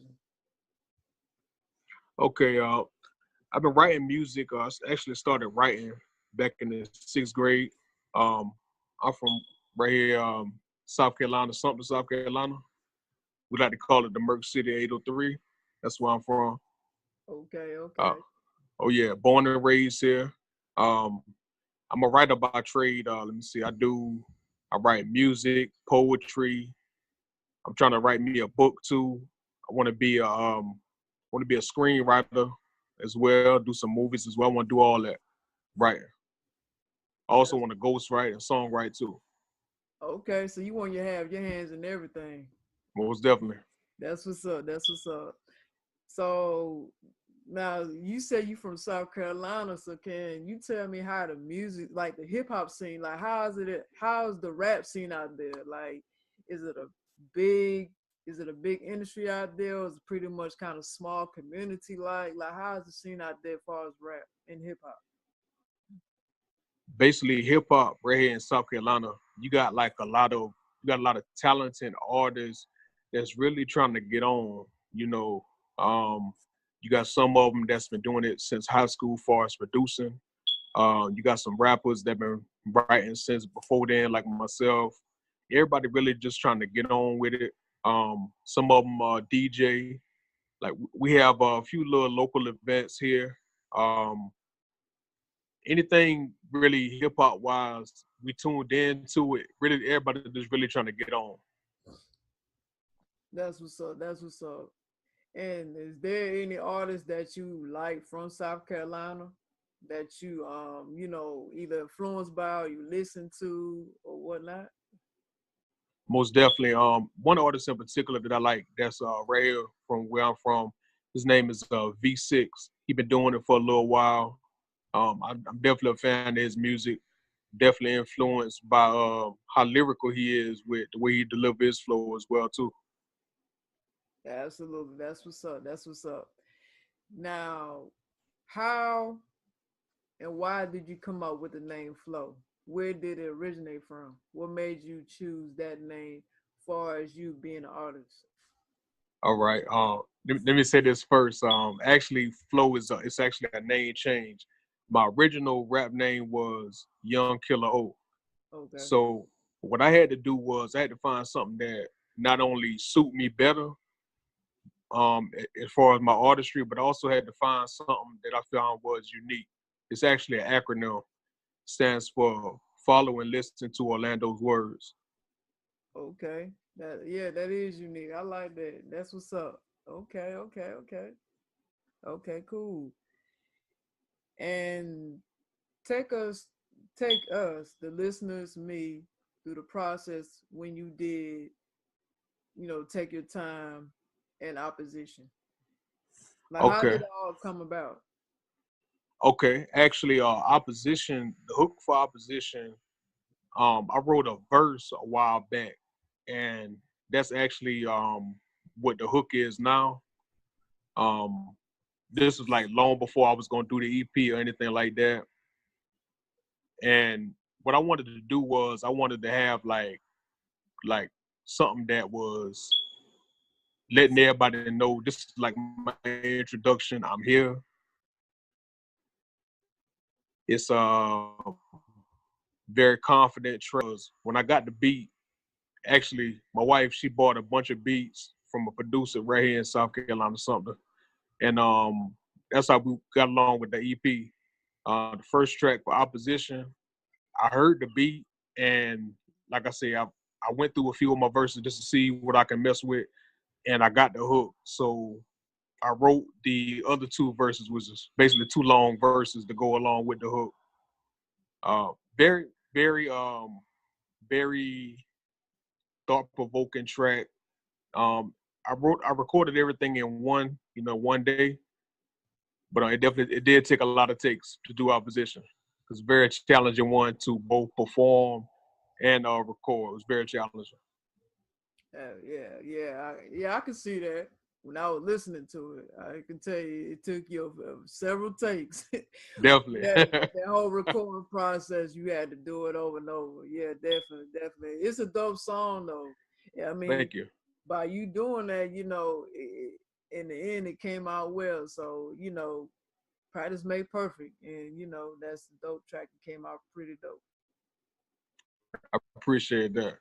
Okay, I've been writing music. Actually started writing back in the 6th grade. Um, I'm from right here, South Carolina, Sumter, South Carolina. We like to call it the Merc City 803. That's where I'm from. Okay, Uh, okay. oh yeah, born and raised here. Um, I'm a writer by trade. Let me see. I write music, poetry. I'm trying to write me a book too. I want to be a screenwriter as well. Do some movies as well. I want to do all that writing. I also That's want to ghost write and songwrite too. okay. So you want to have your hands in everything. Most definitely. That's what's up. That's what's up. So now you say you from South Carolina. So can you tell me how the music, like the hip hop scene, like how's the rap scene out there? Like, is it a big is it a big industry out there, or is it pretty much kind of small community? Like how's the scene out there as far as rap and hip hop? Basically, hip hop right here in South Carolina. You got like a lot of talented artists that's really trying to get on. You know, um, you got some of them that's been doing it since high school, far as producing. You got some rappers that been writing since before then, like myself. Everybody really just trying to get on with it. Some of them are DJ. Like we have a few little local events here. Um, Anything really hip hop wise, we tuned into it. Really, everybody just really trying to get on. That's what's up. That's what's up. And is there any artists that you like from South Carolina that you either influenced by or you listen to or whatnot? Most definitely. One artist in particular that I like that's right here from where I'm from. His name is V6. He been doing it for a little while. I'm definitely a fan of his music. Definitely influenced by how lyrical he is with the way he delivers his flow as well too. Absolutely. That's what's up. That's what's up. Now, how and why did you come up with the name Flow? Where did it originate from? What made you choose that name far as you being an artist? All right. Let me say this first. Actually, Flow is it's actually a name change. My original rap name was Young Killer O. Okay. So what I had to do was I had to find something that not only suit me better, as far as my artistry, but I also had to find something that I found was unique. It's actually an acronym. Stands for Follow and Listen to Orlando's Words. Okay. That is unique. I like that. That's what's up. Okay, okay, okay. Okay, cool. And take us the listeners, me, through the process when you did, take your time in opposition. Like how did Okay. it all come about? Okay. Actually, opposition, the hook for opposition, I wrote a verse a while back, and that's actually what the hook is now. Um, this was like long before I was gonna do the EP or anything like that. And what I wanted to do was I wanted to have like something that was letting everybody know this is like my introduction. I'm here. It's very confident trust. When I got the beat, actually my wife she bought a bunch of beats from a producer right here in South Carolina something. And that's how we got along with the EP. The first track for Opposition, I heard the beat and like I said, I went through a few of my verses just to see what I can mess with and I got the hook. So I wrote the other two verses, which is basically two long verses to go along with the hook. Very, very, very thought-provoking track. Um, I recorded everything in one day. But it did take a lot of takes to do our position. It's a very challenging one to both perform and record. It was very challenging. Yeah. I can see that. When I was listening to it, I can tell you it took you several takes. Definitely. that whole recording process, you had to do it over and over. Yeah, definitely. It's a dope song though. Yeah, I mean, Thank you. by you doing that, in the end, it came out well. So practice made perfect, and that's the dope track. It came out pretty dope. I appreciate that.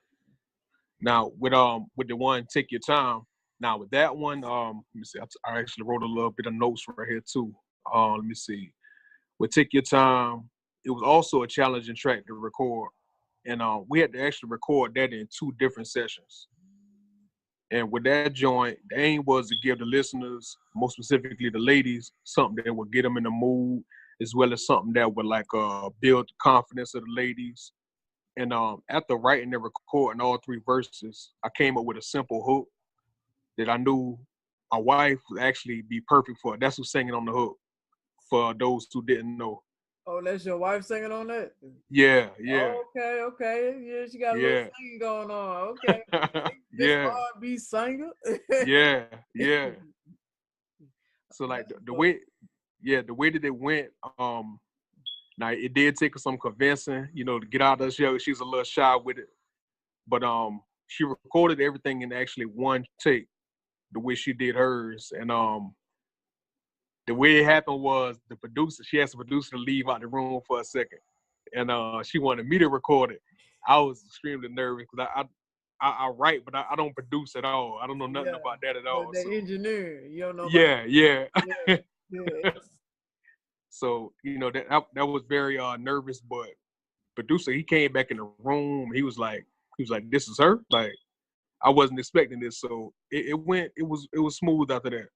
Now with the one take your time. Now with that one, let me see. I actually wrote a little bit of notes right here too. Let me see. With take your time, it was also a challenging track to record, and we had to actually record that in 2 different sessions. And with that joint, the aim was to give the listeners, more specifically the ladies, something that would get them in the mood, as well as something that would like build the confidence of the ladies. And after writing and recording all 3 verses, I came up with a simple hook that I knew my wife would actually be perfect for. That's who's singing on the hook. For those who didn't know. Oh, that's your wife singing on that? Yeah, yeah, Okay. Yeah, she got a little yeah, singing going on. Okay. This yeah, R&B singer. yeah, yeah. So like That's the dope. way, yeah, the way that it went. Now it did take her some convincing, to get out of the show. She's a little shy with it, but she recorded everything in actually one take, the way she did hers, and the way it happened was she asked the producer to leave out the room for a second, and she wanted me to record it. I was extremely nervous because I write, but I don't produce at all. I don't know nothing Yeah. about that at But all. the So engineer, you don't know about. yeah, yeah. Yeah. Yeah. So that was very nervous, but producer he came back in the room. He was like, "This is her." Like I wasn't expecting this, so it went. It was smooth after that.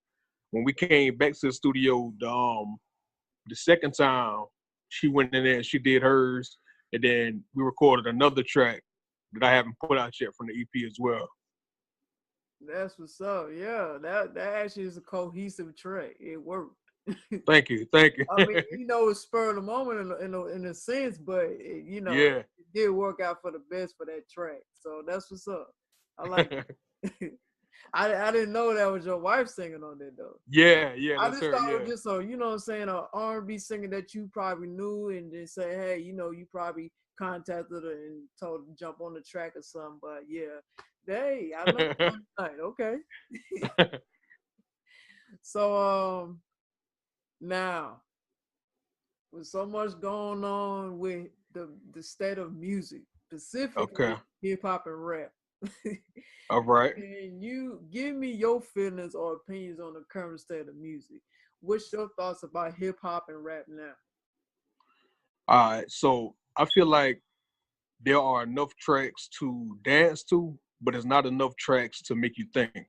When we came back to the studio, the second time she went in there and she did hers, and then we recorded another track that I haven't put out yet from the EP as well. That's what's up. Yeah, that actually is a cohesive track. It worked. Thank you, thank you. I mean, it's spur of the moment in a sense, but Yeah. it did work out for the best for that track. So that's what's up. I like it. I didn't know that was your wife singing on that though. Yeah, I that's just her. thought it Yeah. was just so what I'm saying, a R&B singer that you probably knew and then say, hey, you probably contacted her and told her to jump on the track or something. But yeah, hey, I know one night. Okay. So now with so much going on with the state of music, Okay. specifically hip hop and rap. All right. Can you give me your feelings or opinions on the current state of music? What's your thoughts about hip hop and rap now? All right. So I feel like there are enough tracks to dance to, but it's not enough tracks to make you think.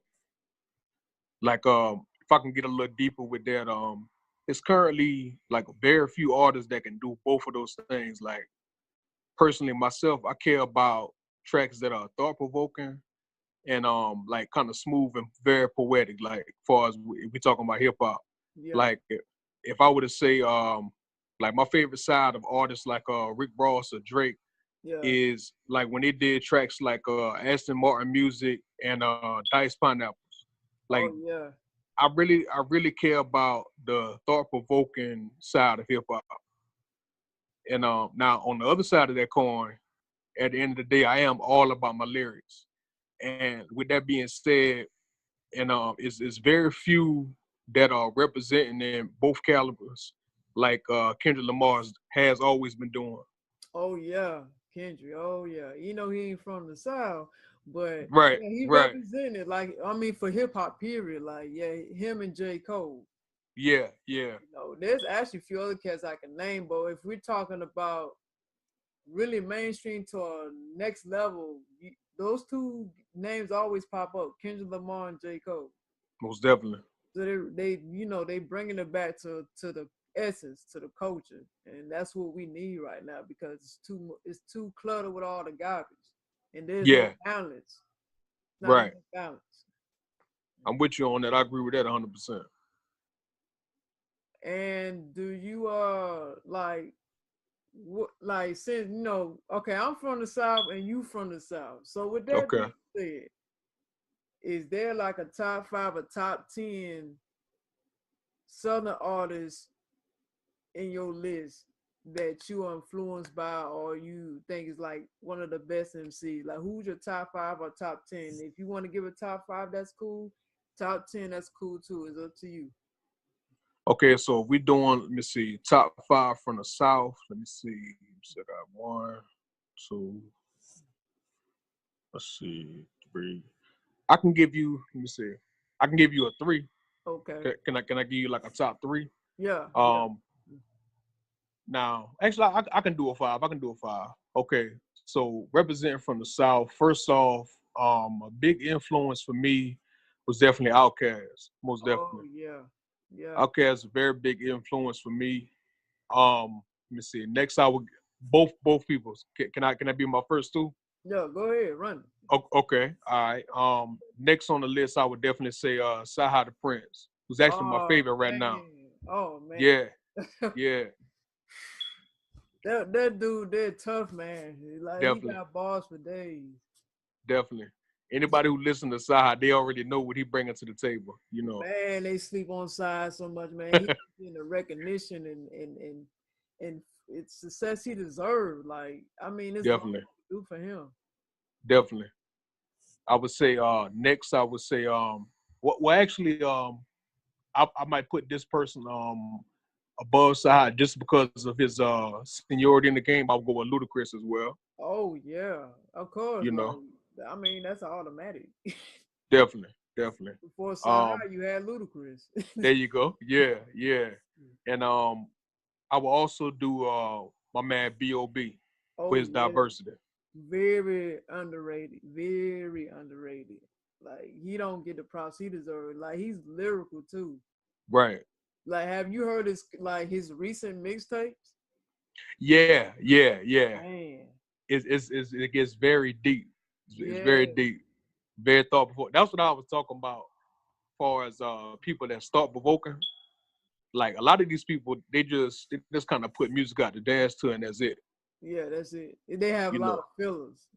Like if I can get a little deeper with that, it's currently like very few artists that can do both of those things. Like personally myself, I care about tracks that are thought provoking and like kind of smooth and very poetic. Like as far as we talking about hip hop, Yeah, like if I were to say like my favorite side of artists like Rick Ross or Drake yeah. is like when they did tracks like Aston Martin Music and Dice Pineapples. Oh Like yeah. I really care about the thought provoking side of hip hop. And now on the other side of that coin, at the end of the day, I am all about my lyrics. And with that being said, and it's very few that are representing in both calibers, like Kendrick Lamar has always been doing. Oh yeah. Kendrick. Oh yeah. He ain't from the South, but Right, yeah, he right, represented like for hip hop period. Like yeah, him and J. Cole. yeah, yeah, There's actually a few other cats I can name, but if we're talking about really mainstream to a next level, those two names always pop up: Kendrick Lamar and J. Cole. most definitely. So they bringing it back to the essence, to the culture, and that's what we need right now because it's too cluttered with all the garbage, and there's no Yeah, balance. Not right. enough balance. I'm with you on that. I agree with that 100%. And do you like since okay, I'm from the South and you from the South. So with that Okay. being said, is there like a top five or top 10 Southern artists in your list that you are influenced by or you think is like one of the best MCs? Like who's your top five or top 10? If you want to give a top five, that's cool. Top 10, that's cool too. It's up to you. Okay, so if we doing, let me see, top five from the South. Let me see. So I got one, two, let's see, three. I can give you, let me see. I can give you a three. Okay. Can I give you like a top three? Yeah. Yeah. Um Now, actually I can do a five. I can do a five. Okay. So representing from the South, first off, a big influence for me was definitely Outkast. Most Oh definitely. yeah. Yeah. Outkast is a very big influence for me. Let me see. Next, I would both people. Can I be my first two? Yeah. Go ahead. Run. Okay, all right. Next on the list, I would definitely say Saha the Prince, who's actually my Oh favorite right now. man. Oh man. Yeah, yeah, that dude, they're tough, man. Like he definitely, got balls for days. definitely. Anybody who listens to Saha, they already know what he bringing to the table. You know, Man, they sleep on side so much, man. He getting the recognition and it's success he deserved. Like, I mean, it's all definitely, do for him. definitely. I would say next, I would say well actually I might put this person above Saha just because of his seniority in the game. I'll go with Ludacris as well. Oh yeah, of course. You Like, know, I mean, that's automatic. definitely, definitely. Before Sahara, Um, you had Ludacris. there you go. Yeah, yeah. And I will also do my man B.O.B. for Oh his yeah, diversity. very underrated. Very underrated. Like he don't get the props he deserves. Like he's lyrical too. Right. Like, have you heard his recent mixtapes? Yeah, yeah, yeah. Man, It gets very deep. It's yeah, very deep, very thought provoking. That's what I was talking about. As far as people that start provoking, like a lot of these people, they just kind of put music out to dance to, and that's it. yeah, that's it. They have a You lot know. of fillers.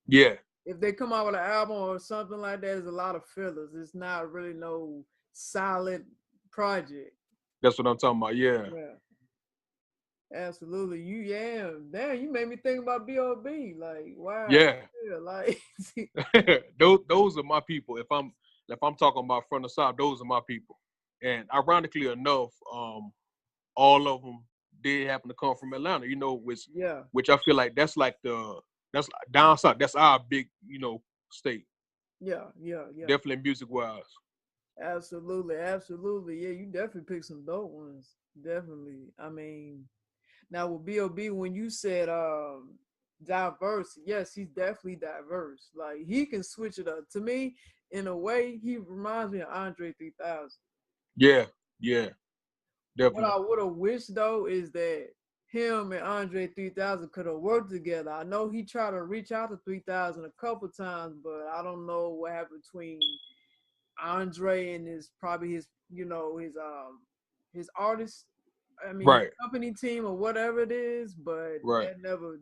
Yeah, If they come out with an album or something like that, there's a lot of fillers. It's not really no solid project. that's what I'm talking about. Yeah, Yeah, absolutely. Yeah, damn, you made me think about B.O.B. Like, wow, yeah. yeah, like, those are my people. If I'm talking about from the South, those are my people. And ironically enough, all of them did happen to come from Atlanta. You know, which yeah, which I feel like that's down south. That's our big state. yeah, yeah, yeah. Definitely music wise. Absolutely, absolutely. Yeah, you definitely picked some dope ones. Definitely. I mean, now with B.O.B., when you said diverse, yes, he's definitely diverse. Like he can switch it up. To me, in a way, he reminds me of Andre 3000. Yeah, yeah, What definitely. I would have wished though is that him and Andre 3000 could have worked together. I know he tried to reach out to 3000 a couple times, but I don't know what happened between Andre and his probably his artist, I mean his Right, company team or whatever it is, but right.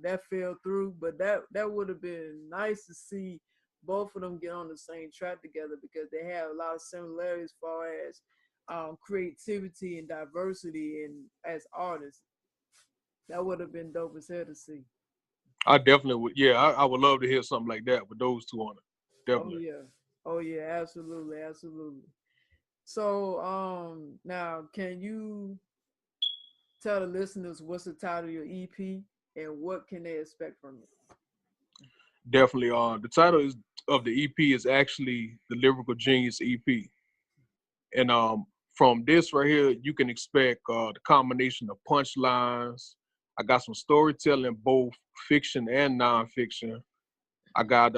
that fell through. But that would have been nice to see both of them get on the same track together because they have a lot of similarities as far as creativity and diversity and as artists. That would have been dope as hell to see. I definitely would. Yeah, I would love to hear something like that with those two on it. Oh Definitely. yeah. Oh yeah, absolutely, absolutely. So now can you tell the listeners what's the title of your EP and what can they expect from it? Definitely. The title of the EP is actually the Lyrical Genius EP, and from this right here, you can expect the combination of punchlines. I got some storytelling, both fiction and nonfiction. I got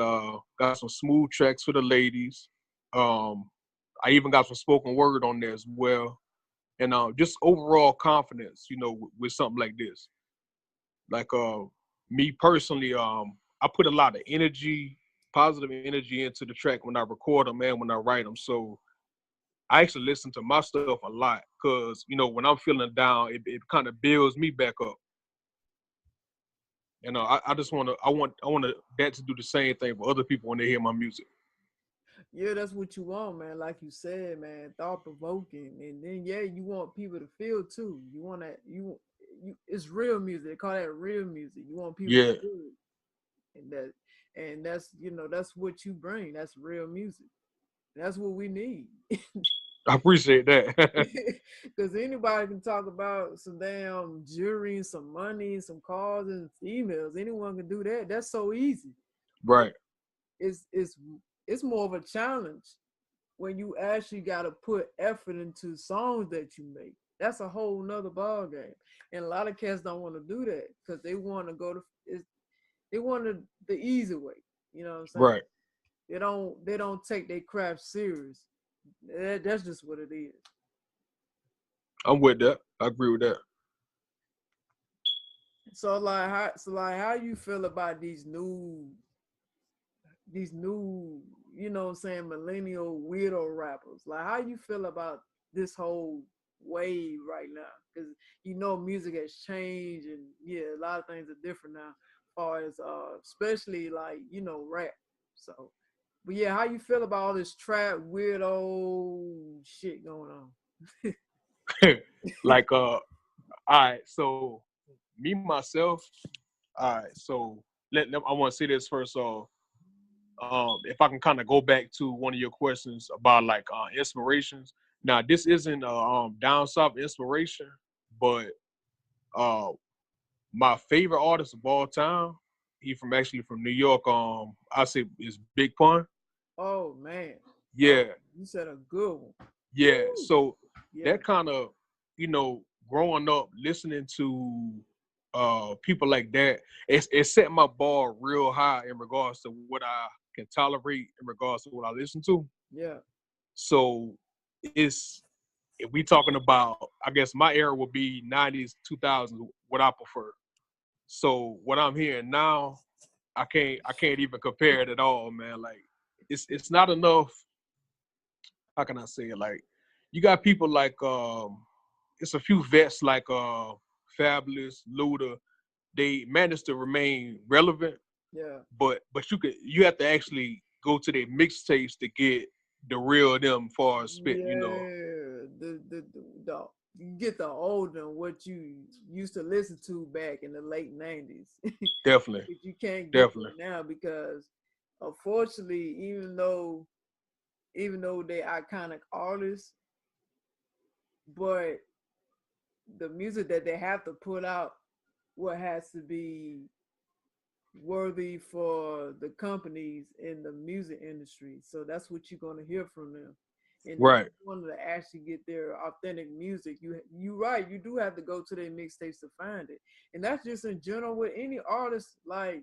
some smooth tracks for the ladies. Um, I even got some spoken word on there as well, and just overall confidence. With something like this. Like me personally, I put a lot of energy, positive energy into the track when I record them and when I write them. So I actually listen to my stuff a lot because, you know, when I'm feeling down, it kind of builds me back up. You know, I just want that to do the same thing for other people when they hear my music. Yeah, that's what you want, man. Like you said, man, thought provoking, and then yeah, you want people to feel too. You want that it's real music. They call that real music. You want people to Yeah, feel it, and that's that's what you bring. That's real music. That's what we need. I appreciate that. Because anybody can talk about some damn jewelry and some money and some cars and females. Anyone can do that. That's so easy. But Right, it's it's it's more of a challenge when you actually got to put effort into songs that you make. That's a whole nother ball game. And a lot of cats don't want to do that because they want to go to they want the easy way. You know what I'm saying? right. They don't take their craft serious. That's just what it is. I'm with that. I agree with that. So like how you feel about these new, what I'm saying, millennial weirdo rappers? Like, how you feel about this whole wave right now? Because music has changed, and yeah, a lot of things are different now, as far as especially like rap. So, but yeah, how you feel about all this trap weirdo shit going on? Like, all right. So me myself, all right. So I want to say this first off. If I can kind of go back to one of your questions about like inspirations. Now, this isn't a down south inspiration, but uh, my favorite artist of all time, he from New York. I say is Big Pun. Oh man, oh, Yeah, you said a good one. yeah. Woo. So Yeah, that kind of, growing up listening to people like that, it set my bar real high in regards to what I can tolerate in regards to what I listen to. yeah, So it's if we talking about, I guess my era would be 90s, 2000s, what I prefer. So what I'm hearing now, I can't even compare it at all, man. Like it's not enough. How can I say it? Like you got people like it's a few vets like Fabulous, Luda. They managed to remain relevant, yeah. but you have to actually go to their mixtapes to get the real them far as spit. Yeah, the you get the older what you used to listen to back in the late '90s. Definitely, But you can't get definitely. that now because, unfortunately, even though they iconic artists, but the music that they have to put out, what has to be worthy for the companies in the music industry. So that's what you're gonna hear from them. And if Right. you wanted to actually get their authentic music, you right, you do have to go to their mixtapes to find it. And that's just in general with any artist, like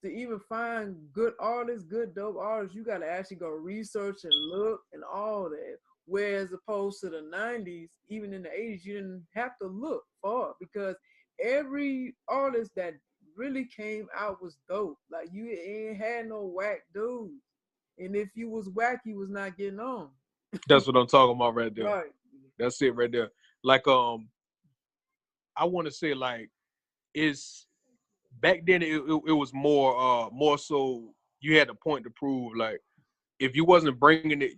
to even find good artists, good dope artists, you gotta actually go research and look and all that. Whereas opposed to the 90s, even in the 80s, you didn't have to look far because every artist that really came out was dope. Like you ain't had no whack dudes. And if you was whack, you was not getting on. That's what I'm talking about right there. Right. That's it right there. Like I want to say like it's back then it was more so you had a point to prove. Like if you wasn't bringing it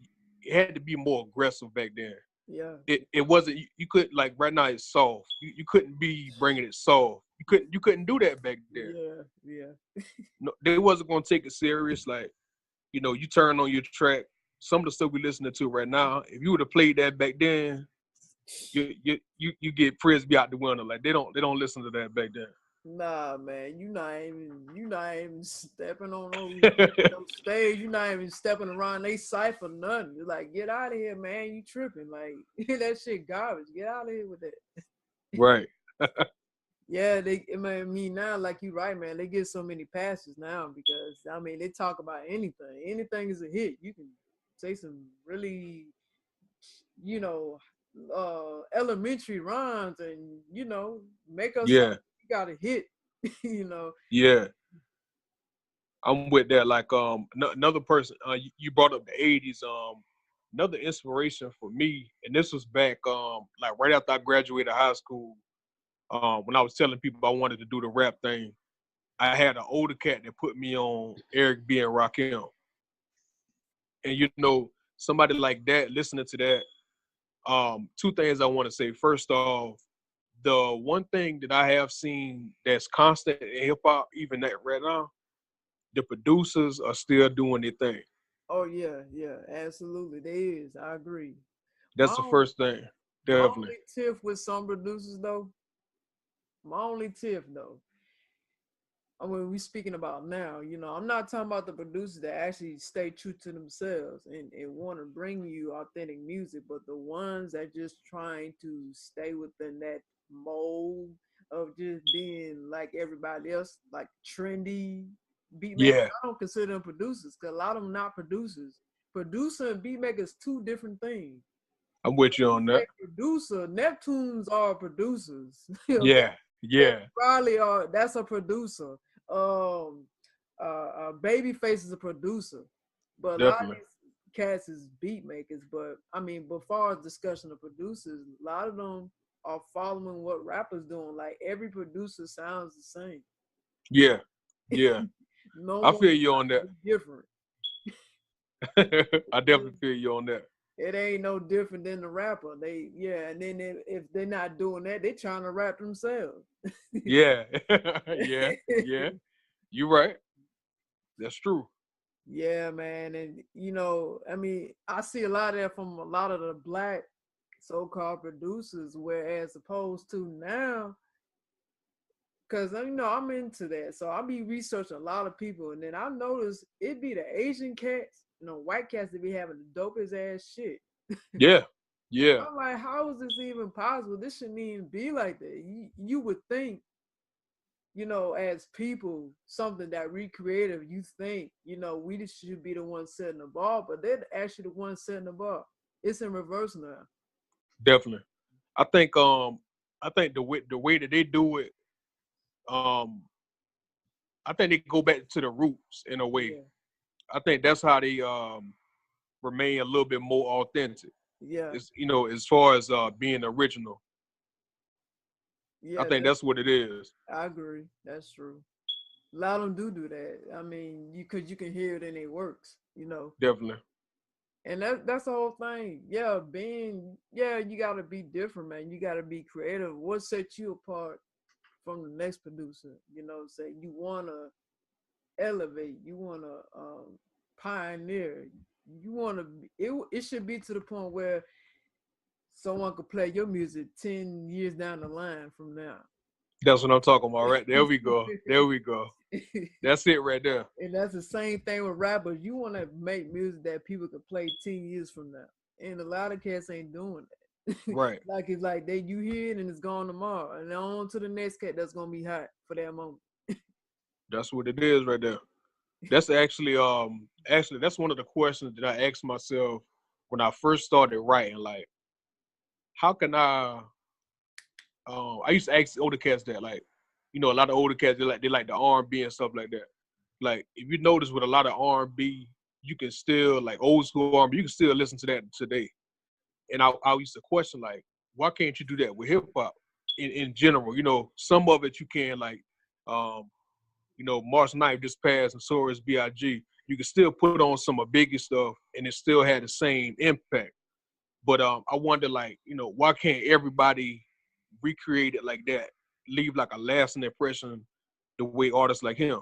had to be more aggressive back then. Yeah. It wasn't you could like right now it's soft. You couldn't be bringing it soft. You couldn't do that back then. Yeah. Yeah. No, they wasn't gonna take it serious. Like you turn on your track. Some of the stuff we listening to right now, if you would have played that back then, you get frisbee out the window. Like they don't listen to that back Nah, man, you not even stepping on then. no stage. You not even stepping around they cipher nothing. You're like, get out of here, man. You tripping? Like that shit garbage. Get out of here with that. Right. Yeah, I mean now, like you right, man. They get so many passes now because I mean they talk about anything. Anything is a hit. You can say some really, you know, elementary rhymes and make us something. Yeah. You got a hit. you know. Yeah. I'm with that. Like another person. You brought up the '80s. another inspiration for me, and this was back like right after I graduated high school. When I was telling people I wanted to do the rap thing, I had an older cat that put me on Eric B and Rakim. And you know, somebody like that, listening to that, two things I want to say. First off, the one thing that I have seen that's constant in hip hop, even that right now, the producers are still doing their thing. Oh yeah, yeah, absolutely. They is. I agree. My That's the only, first thing, my definitely. only tiff with some producers though. My only tiff though. I mean, we speaking about now. I'm not talking about the producers that actually stay true to themselves and want to bring you authentic music, but the ones that just trying to stay within that mold of just being like everybody else, like trendy beat makers. Yeah, I don't consider them producers because a lot of them not producers. Producer and beat makers two different things. I'm with you on Say that. producer, Neptunes are producers. Okay, Yeah, yeah, Riley are that's a producer. Um, Babyface is a producer, but a lot of definitely. these cats is beat makers. But I mean, but far as discussion of producers, a lot of them are following what rappers doing. Like every producer sounds the same. Yeah, yeah. No I one feel you on that. is different. I definitely feel you on that. It ain't no different than the rapper. They yeah, and then if they're not doing that, they trying to rap themselves. Yeah, yeah, yeah. You right. That's true. Yeah, man. And I mean, I see a lot of that from a lot of the black so-called producers, whereas opposed to now, because I'm into that. So I be researching a lot of people, and then I notice it be the Asian cats, white cats that be having the dopest ass shit. Yeah, yeah, I'm like, how is this even possible? This shouldn't even be like that. You would think, as people, something that recreative, you think, we should be the ones setting the bar, but they're actually the ones setting the bar. It's in reverse now. definitely. I think the way that they do it, um, I think they go back to the roots in a way. Yeah, I think that's how they remain a little bit more authentic. yeah, It's as far as being original. I yeah. think that's what it is. I agree. That's true. A lot of them do that. I mean, you can hear it in their works. Definitely. And that's the whole thing. Yeah, you gotta be different, man. You gotta be creative. What sets you apart from the next producer? Say you wanna elevate, you want to pioneer, you want to it should be to the point where someone could play your music 10 years down the line from now. That's what I'm talking about. Right there we go. There we go. That's it right there. And that's the same thing with rappers. You want to make music that people can play 10 years from now, and a lot of cats ain't doing that. Right. Like it's like you hear it and it's gone tomorrow and on to the next cat that's gonna be hot for that moment. That's what it is right there. That's actually that's one of the questions that I asked myself when I first started writing. Like, how can I used to ask older cats that, like, a lot of older cats they like the R&B and stuff like that. Like, if you notice with a lot of R&B, you can still, like, old school R&B, you can still listen to that today. And I used to question, like, why can't you do that with hip hop in general? Some of it you can, like, um, March 9th just passed and so is B.I.G. You can still put on some of Biggie stuff and it still had the same impact. But I wonder, like, why can't everybody recreate it like that, leave like a lasting impression the way artists like him?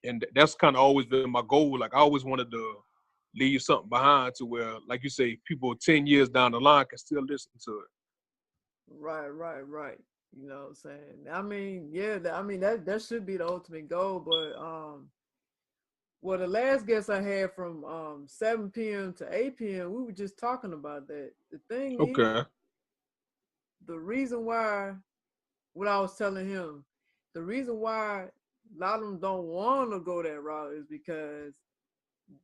And that's kind of always been my goal. Like, I always wanted to leave something behind to where, like you say, people 10 years down the line can still listen to it. Right, right, right. You know what I'm saying? I mean, yeah, I mean that should be the ultimate goal, but well, the last guest I had from 7 p.m. to 8 p.m., we were just talking about that. The thing is, Okay. the reason why, what I was telling him, the reason why a lot of them don't want to go that route is because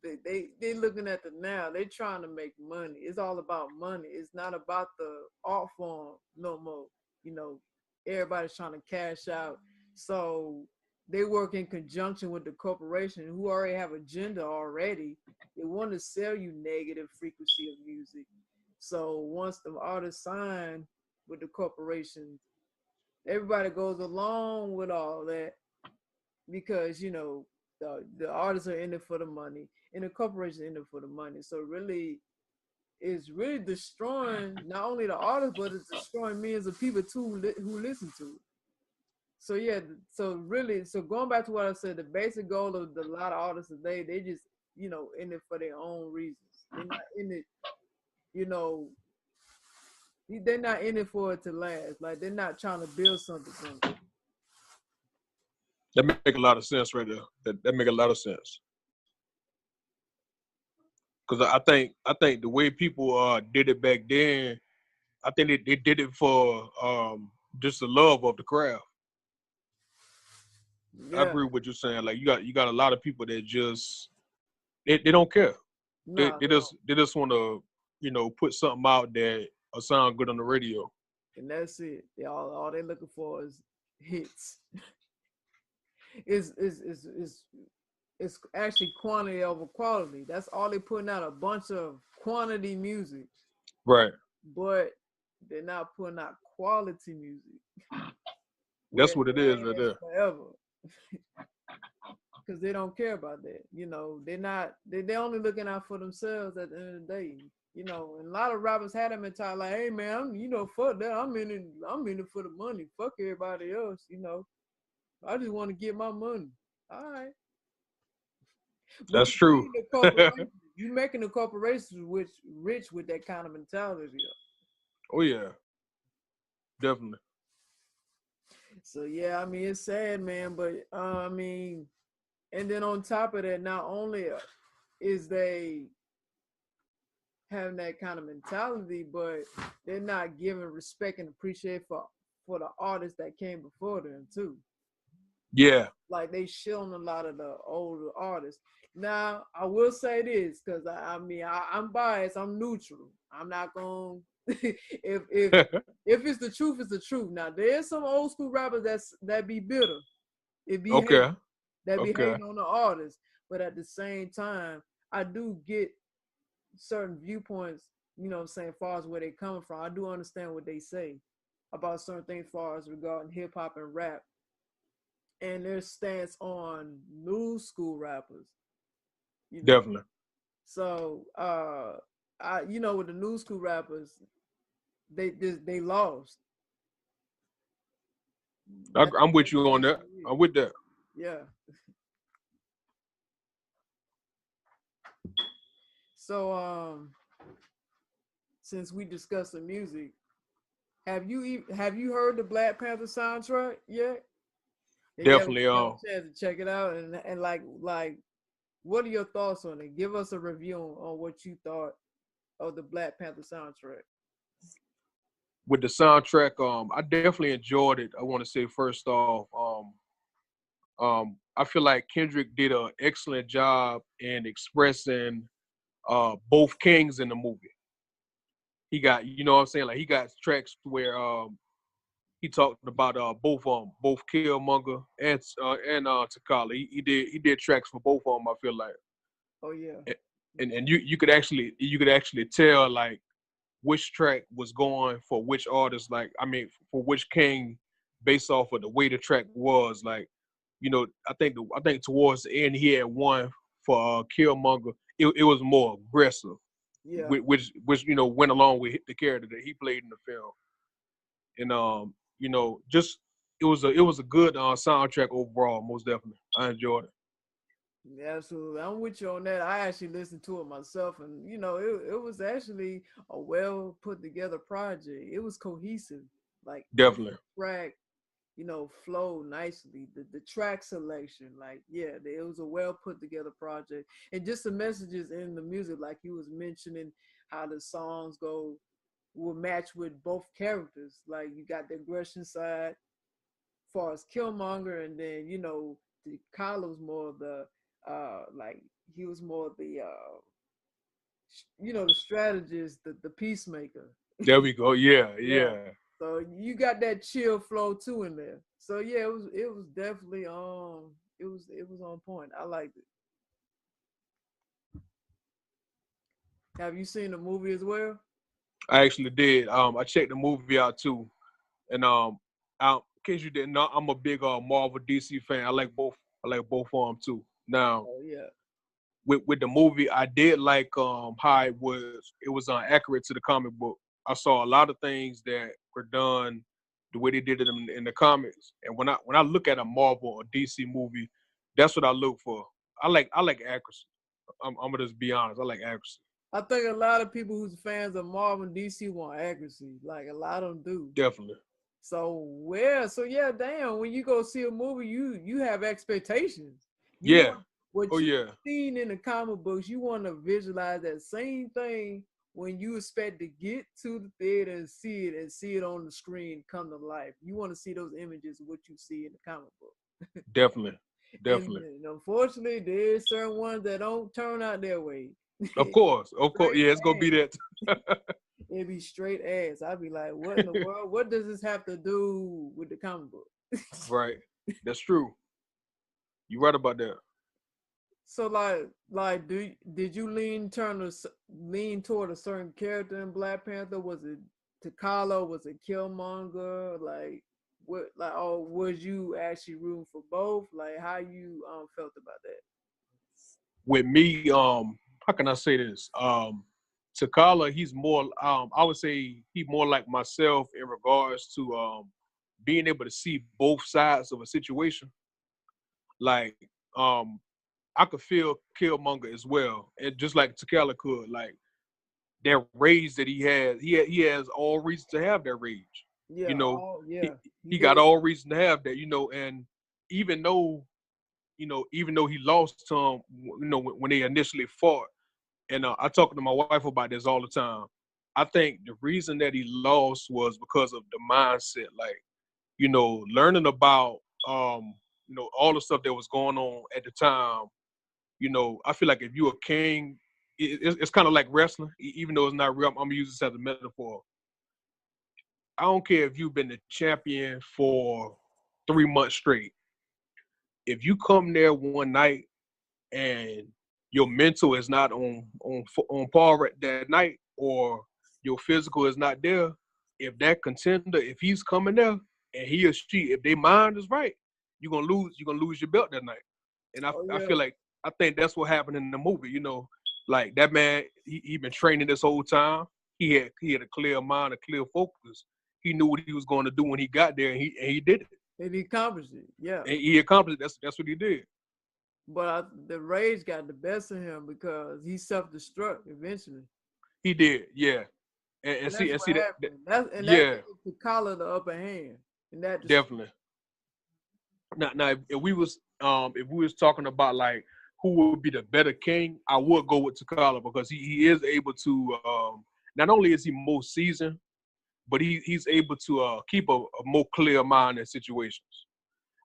they looking at the now. They trying to make money. It's all about money. It's not about the art form no more. You know, everybody's trying to cash out. So they work in conjunction with the corporation who already have agenda already. They want to sell you negative frequency of music. So once the artists sign with the corporation, everybody goes along with all that because the artists are in it for the money and the corporation in it for the money. So really, it's really destroying not only the artists, but it's destroying millions of people too who listen to it. So yeah, so really, so going back to what I said, the basic goal of a lot of artists today, they just in it for their own reasons. They're not in it, you know, they're not in it for it to last. Like they're not trying to build something from it. That make a lot of sense right there. That make a lot of sense. Because I think the way people did it back then, I think they did it for just the love of the craft. I Yeah, agree with what you're saying. Like you got a lot of people that just they don't care. They no, they they don't. just they just want to put something out that will sound good on the radio. And that's it. They all they're looking for is hits. Is it's actually quantity over quality. That's all they putting out, a bunch of quantity music, Right. but they're not putting out quality music where That's it what it is right lasts there. forever. Because they don't care about that. They're not they're only looking out for themselves at the end of the day. And a lot of rappers had them mentality like, hey man, fuck that. I'm in it for the money. Fuck everybody else. I just want to get my money. All right. But That's true. you making the corporations which rich with that kind of mentality. Oh yeah, definitely. So yeah, I mean it's sad, man. But I mean, and then on top of that, not only is they having that kind of mentality, but they're not giving respect and appreciation for the artists that came before them too. Yeah. Like they shilling a lot of the older artists. Now I will say this because I'm biased. I'm neutral. I'm not going. If it's the truth, it's the truth. Now there's some old school rappers that be bitter. It be hate. Okay. That be Okay. hating on the artists. But at the same time, I do get certain viewpoints, what I'm saying, as far as where they coming from. I do understand what they say about certain things as far as regarding hip hop and rap and their stance on new school rappers, you know. Definitely. So with the new school rappers, they lost. I'm with That's you on that. basically it. I'm with that. Yeah. So since we discussed the music, have you heard the Black Panther soundtrack yet? Did you ever Definitely. have a chance to check it out and like what are your thoughts on it? Give us a review on what you thought of the Black Panther soundtrack. With the soundtrack, I definitely enjoyed it. I want to say first off, I feel like Kendrick did an excellent job in expressing both kings in the movie. He got, what I'm saying, like he got tracks where he talked about both Killmonger and T'Challa. He did tracks for both of them. I feel like, Oh yeah. and you could actually tell like which track was going for which artist. Like I mean, for which king, based off of the way the track was. Like, I think towards the end he had one for Killmonger. It was more aggressive, Yeah. which went along with the character that he played in the film. And just it was a good soundtrack overall. Most definitely, I enjoyed it. Yeah, absolutely. I'm with you on that. I actually listened to it myself, and it was actually a well put together project. It was cohesive. Like each Definitely, track, flowed nicely. The track selection, like yeah, it was a well put together project. And just the messages in the music, like you was mentioning, how the songs will match with both characters. Like you got the aggression side, far as Killmonger, and then the Kyle was more of the like he was more of the the strategist, the peacemaker. there we go. Yeah, Yeah. yeah, So you got that chill flow too in there. So yeah, it was definitely it was on point. I liked it. Have you seen the movie as well? I actually did. I checked the movie out too, and in case you didn't know, I'm a big Marvel DC fan. I like both. I like both of them too. Now, Oh yeah. with the movie, I did like how it was accurate to the comic book. I saw a lot of things that were done the way they did it in the comics. And when I look at a Marvel or DC movie, that's what I look for. I like accuracy. I'm gonna just be honest. I like accuracy. I think a lot of people who's fans of Marvel and DC want accuracy. Like a lot of them do. Definitely. So yeah, damn. When you go see a movie, you have expectations. You Yeah. want what Oh you yeah. seen in the comic books. You want to visualize that same thing when you expect to get to the theater and see it on the screen come to life. You want to see those images of what you see in the comic book. Definitely. And, Definitely. unfortunately, there's certain ones that don't turn out their way. Of course. Of course. Straight Yeah, it's gonna be ass. that. It'd be straight ass. I'd be like, what in the world? What does this have to do with the comic book? Right. That's true. You right about that. So did you lean toward a certain character in Black Panther? Was it T'Challa? Was it Killmonger? Like what? Like oh, was you actually rooting for both? Like how you felt about that? With me, how can I say this? T'Challa, he's more I would say he more like myself in regards to being able to see both sides of a situation. Like I could feel Killmonger as well. And just like T'Challa could, like that rage that he has all reason to have that rage. Yeah. You know, Oh he yeah. He he got did. all reason to have that, and even though, even though he lost to him, when they initially fought. And I talk to my wife about this all the time. I think the reason that he lost was because of the mindset, like, learning about, all the stuff that was going on at the time. I feel like if you're a king, it's kind of like wrestling, even though it's not real. I'm gonna use this as a metaphor. I don't care if you've been the champion for 3 months straight. If you come there one night and your mental is not on par at that night, or your physical is not there, if that contender, if he's coming there and he or she, if their mind is right, you're gonna lose your belt that night. And I, Oh I yeah. feel like I think that's what happened in the movie. Like that man, he been training this whole time. He had a clear mind, a clear focus. He knew what he was going to do when he got there, and he did it. And he accomplished it. Yeah. And he accomplished it. That's what he did. But the rage got the best of him because he self-destruct eventually. He did, yeah. And And see that's and what see that, happened. That yeah, gave the collar the upper hand. And that just definitely. Now if we was talking about like who would be the better king, I would go with T'Challa because he is able to, not only is he more seasoned, but he's able to keep a more clear mind in situations.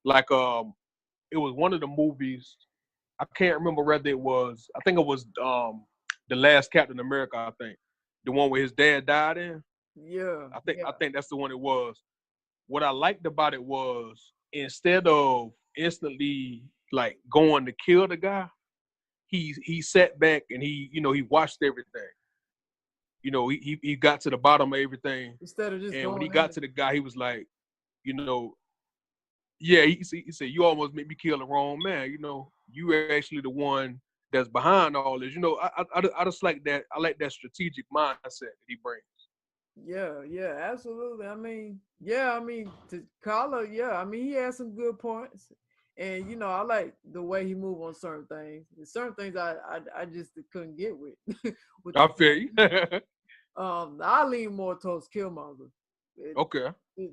Like it was one of the movies, I can't remember whether it was, I think it was the last Captain America, I think. The one where his dad died in. yeah, I think I yeah. think that's the one it was. What I liked about it was instead of instantly like going to kill the guy, he sat back and he watched everything. He got to the bottom of everything, Instead of just and when he going got in. to the guy, he was like, you know, yeah, he said, you almost made me kill the wrong man. You are actually the one that's behind all this. I just like that. I like that strategic mindset that he brings. Yeah, yeah, absolutely. To Collar, yeah. He has some good points. And I like the way he move on certain things. And certain things I just couldn't get with with the I feel you. I lean more towards Killmonger. Okay.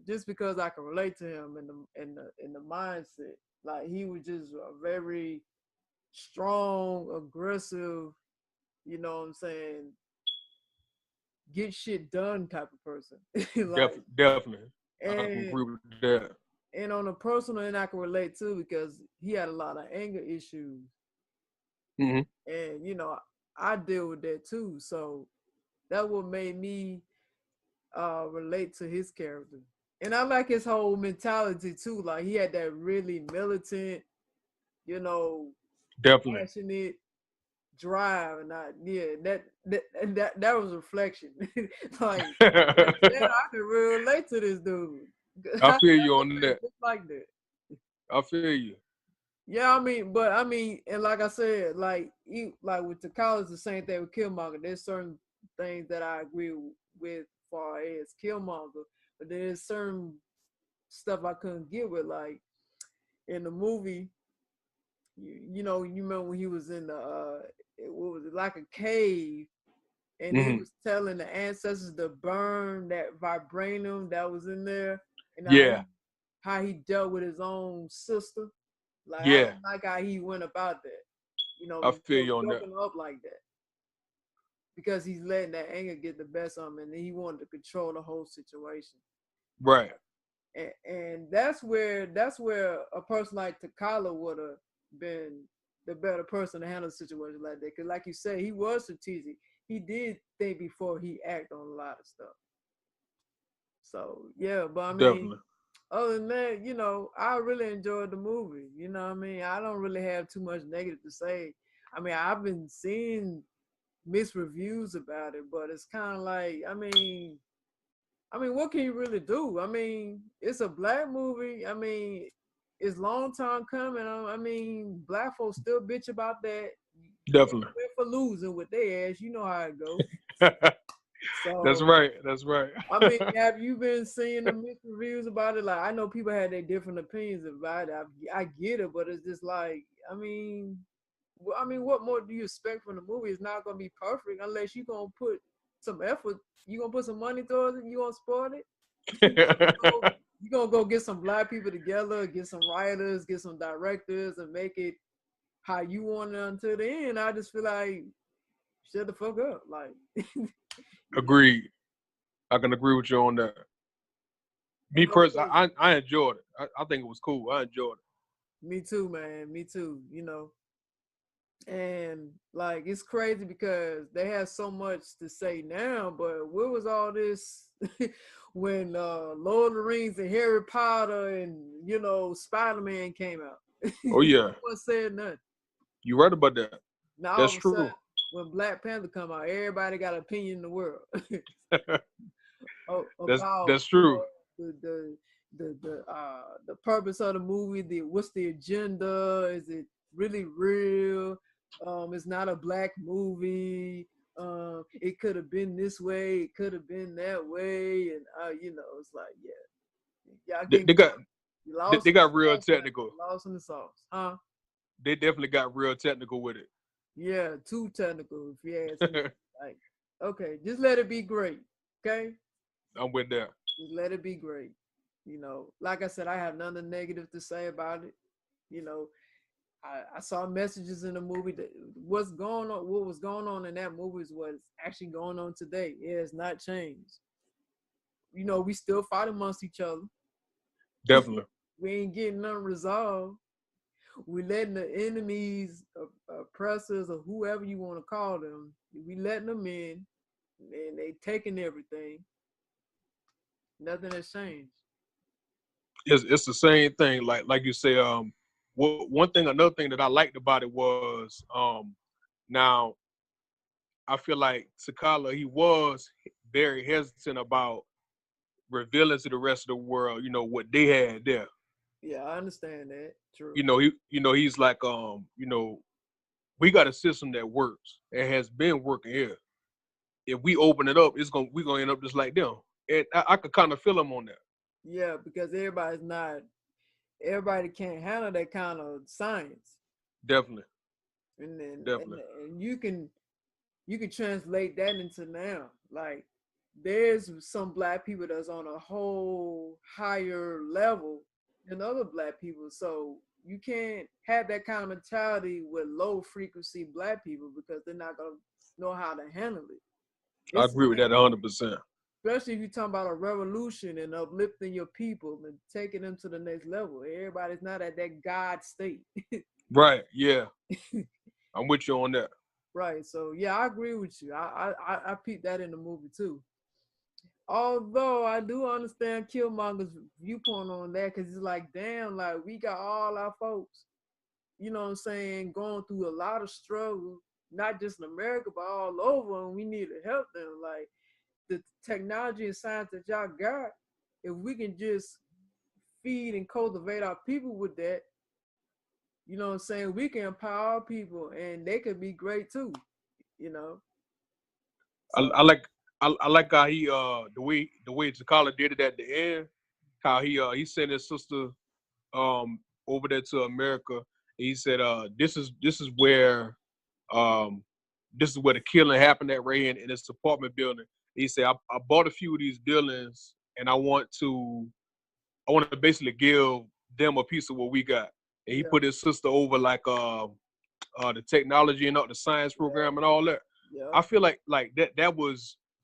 Just because I can relate to him in the mindset. Like he was just a very strong, aggressive, you know what I'm saying, get shit done type of person. Like Definitely. I and agree with that. and on a personal end I can relate too because he had a lot of anger issues. Hmm. And I deal with that too. So that what made me relate to his character. And I like his whole mentality too. Like he had that really militant, you know, Definitely. passionate drive, and that was reflection. Like yeah, I can relate to this dude. I I feel you on that. just like that. I feel you. Yeah, I mean, and like I said, like with the college, the same thing with Killmonger. There's certain things that I agree with, far as Killmonger, but there's certain stuff I couldn't get with. Like in the movie, you remember when he was in the what was it, like a cave, and he Hmm. was telling the ancestors to burn that vibranium that was in there, and Yeah. how he dealt with his own sister. Like I Yeah. don't like how he went about that. I feel you on that. Broken up like that because he's letting that anger get the best of him, and he wanted to control the whole situation. Right. And that's where a person like T'Challa would have been the better person to handle a situation like that. Because, like you say, he was strategic. He did think before he acted on a lot of stuff. So yeah, but I mean, Definitely. other than that, I really enjoyed the movie. You know what I mean? I don't really have too much negative to say. I mean, I've been seeing mixed reviews about it, but it's kind of like, I mean, what can you really do? I mean, it's a black movie. I mean, it's long time coming. I mean, black folks still bitch about that. They Definitely. went for losing with their ass. You know how it go. That's So right. That's right. I mean, have you been seeing the mixed reviews about it? Like, I know people had their different opinions about it. I get it, but it's just like, what more do you expect from the movie? It's not gonna be perfect unless you're gonna put some effort. You gonna put some money towards it. You gonna support it. You gonna go get some black people together, get some writers, get some directors, and make it how you want it until the end. I just feel like shut the fuck up. Like, Agreed. I can agree with you on that. Me personally, because I enjoyed it. I think it was cool. I enjoyed me too, man. Me too. And like it's crazy because they have so much to say now, but where was all this when Lord of the Rings and Harry Potter and Spider-Man came out? it. Oh yeah, No one said nothing. you right about that. Now all That's of a sudden true. when Black Panther come out, everybody got an opinion in the world that's about that's true. the purpose of the movie, what's the agenda, is it really real, it's not a black movie, it could have been this way, it could have been that way, and it's like, y'all They, getting they got lost they in the got real sauce now. technical. Lost in the sauce, huh? They definitely got real technical with it. Yeah, too technical if you ask me. Like, okay, just let it be great, okay? I'm with that. Just let it be great. Like I said, I have nothing negative to say about it. You know, I saw messages in the movie that what was going on in that movie is what's actually going on today. It has not changed. We still fight amongst each other. Definitely. We ain't getting nothing resolved. We letting the enemies, oppressors, or whoever you want to call them, we letting them in, and they taking everything. Nothing has changed. It's the same thing. Like you say. Another thing that I liked about it was now I feel like T'Challa, he was very hesitant about revealing to the rest of the world, what they had there. Yeah, I understand that. True. He's like, we got a system that works and has been working here. If we open it up, we're gonna end up just like them. And I could kind of feel him on that. Yeah, because everybody can't handle that kind of science, Definitely, and then definitely. and you can translate that into now. Like, there's some black people that's on a whole higher level than other black people, so you can't have that kind of mentality with low frequency black people because they're not gonna know how to handle it. I It's the agree with that same, 100%. especially if you're talking about a revolution and uplifting your people and taking them to the next level. Everybody's not at that God state. Right? Yeah, I'm with you on that. Right. So yeah, I agree with you. I peeped that in the movie too. Although I do understand Killmonger's viewpoint on that, because it's like, damn, like we got all our folks, you know what I'm saying, going through a lot of struggle, not just in America, but all over, and we need to help them. Like the technology and science that y'all got, if we can just feed and cultivate our people with that, you know what I'm saying, we can empower people and they could be great too, you know. I, So I like I like how he the way T'Challa did it at the end. How he sent his sister over there to America. He said where um this is where the killing happened at Ray in this apartment building. He said I bought a few of these buildings and I want to basically give them a piece of what we got. And he yeah, put his sister over like the technology and all the science yeah, program and all that. yeah, I feel like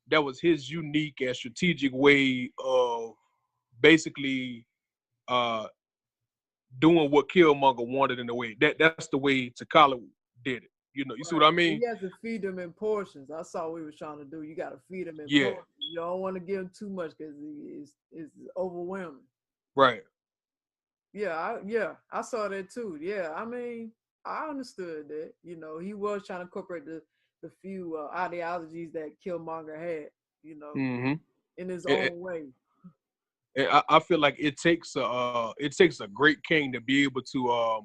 that was his unique and strategic way of basically uh doing what Killmonger wanted in a way. That's the way T'Challa did it. You see what right. I mean? You have to feed them in portions. That's all we were trying to do. You got to feed them in Yeah, portions. You don't want to give them too much because it's overwhelming. right. Yeah, I saw that too. Yeah, I mean, I understood that. You know, he was trying to incorporate the few ideologies that Killmonger had. You know, Mm-hmm. in his And, own way. and I feel like it takes a great king to be able to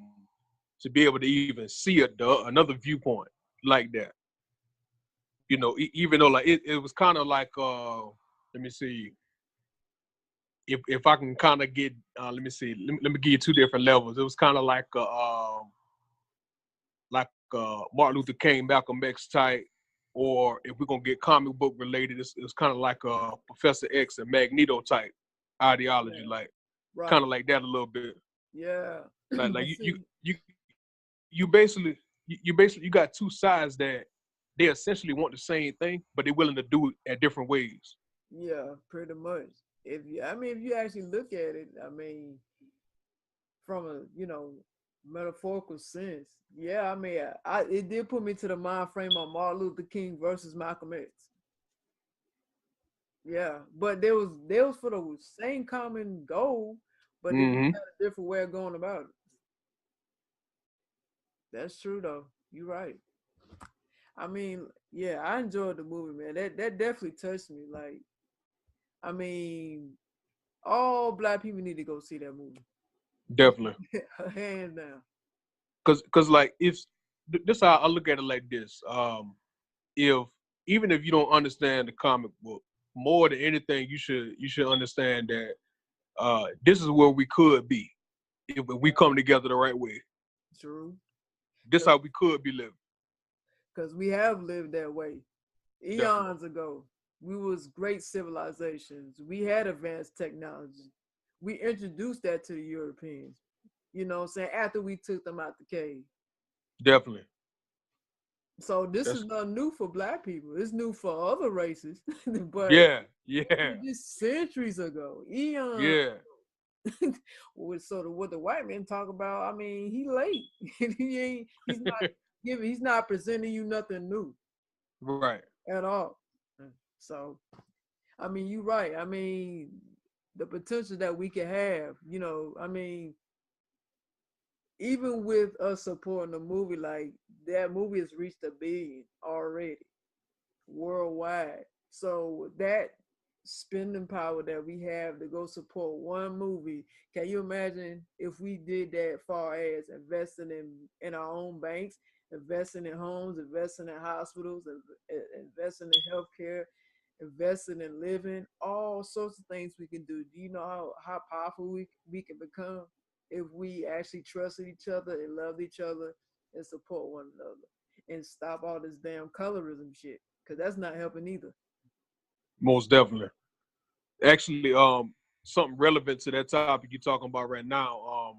even see another viewpoint like that. Even though like it was kind of like let me see if I can kind of get let me see let me give you two different levels. It was kind of like Martin Luther King, Malcolm X type, or if we're gonna get comic book related, it's kind of like Professor X and Magneto type ideology, Yeah, like kind right. of like that a little bit. Yeah, Like but you you see, you you basically you got two sides that they essentially want the same thing, but they're willing to do it at different ways. yeah, pretty much. I mean, if you actually look at it, I mean, from a metaphorical sense, yeah. I mean, it did put me to the mind frame of Martin Luther King versus Malcolm X. Yeah, but there was for the same common goal, but they just Hmm. had a different way of going about it. That's true though. You're right. I mean, yeah, I enjoyed the movie, man. That definitely touched me. Like, I mean, all black people need to go see that movie. Definitely. Hands down. Cause like if this how I look at it like this. If even if you don't understand the comic book, more than anything, you should understand that this is where we could be if we come together the right way. True. This how we could be living. Because we have lived that way. Definitely. Eons ago, we was great civilizations. We had advanced technology. We introduced that to the Europeans. You know what I'm saying? After we took them out the cave. Definitely. So this is That's not new for black people. It's new for other races. But yeah, yeah, just centuries ago, eons. yeah. So what the white men talk about, I mean, he late. He's not presenting you nothing new Right. at all. So I mean, you're right. I mean, the potential that we can have, I mean, even with us supporting the movie, like that movie has reached 1 billion already worldwide. So that spending power that we have to go support one movie, can you imagine if we did that far as investing in our own banks, investing in homes, investing in hospitals, investing in healthcare, investing in living, all sorts of things we can do. Do you know how powerful we can become if we actually trusted each other and loved each other and support one another and stop all this damn colorism shit? Because that's not helping either. Most definitely. Actually, something relevant to that topic you're talking about right now.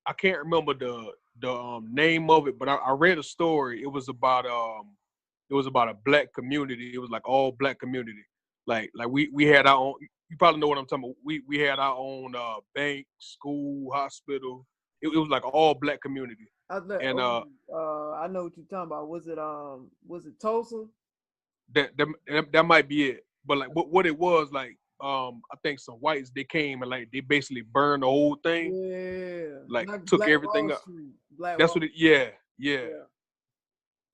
I can't remember the name of it, but I read a story. It was about a black community. It was like all black community. Like we had our own. You probably know what I'm talking about. We had our own bank, school, hospital. It was like all black community. And I know what you're talking about. Was it Tulsa? that might be it. but like what it was like, I think some whites they came and like they basically burned the whole thing, Yeah, like like took Black Wall everything up. Street. Black That's Wall. what it. Yeah, yeah, Yeah,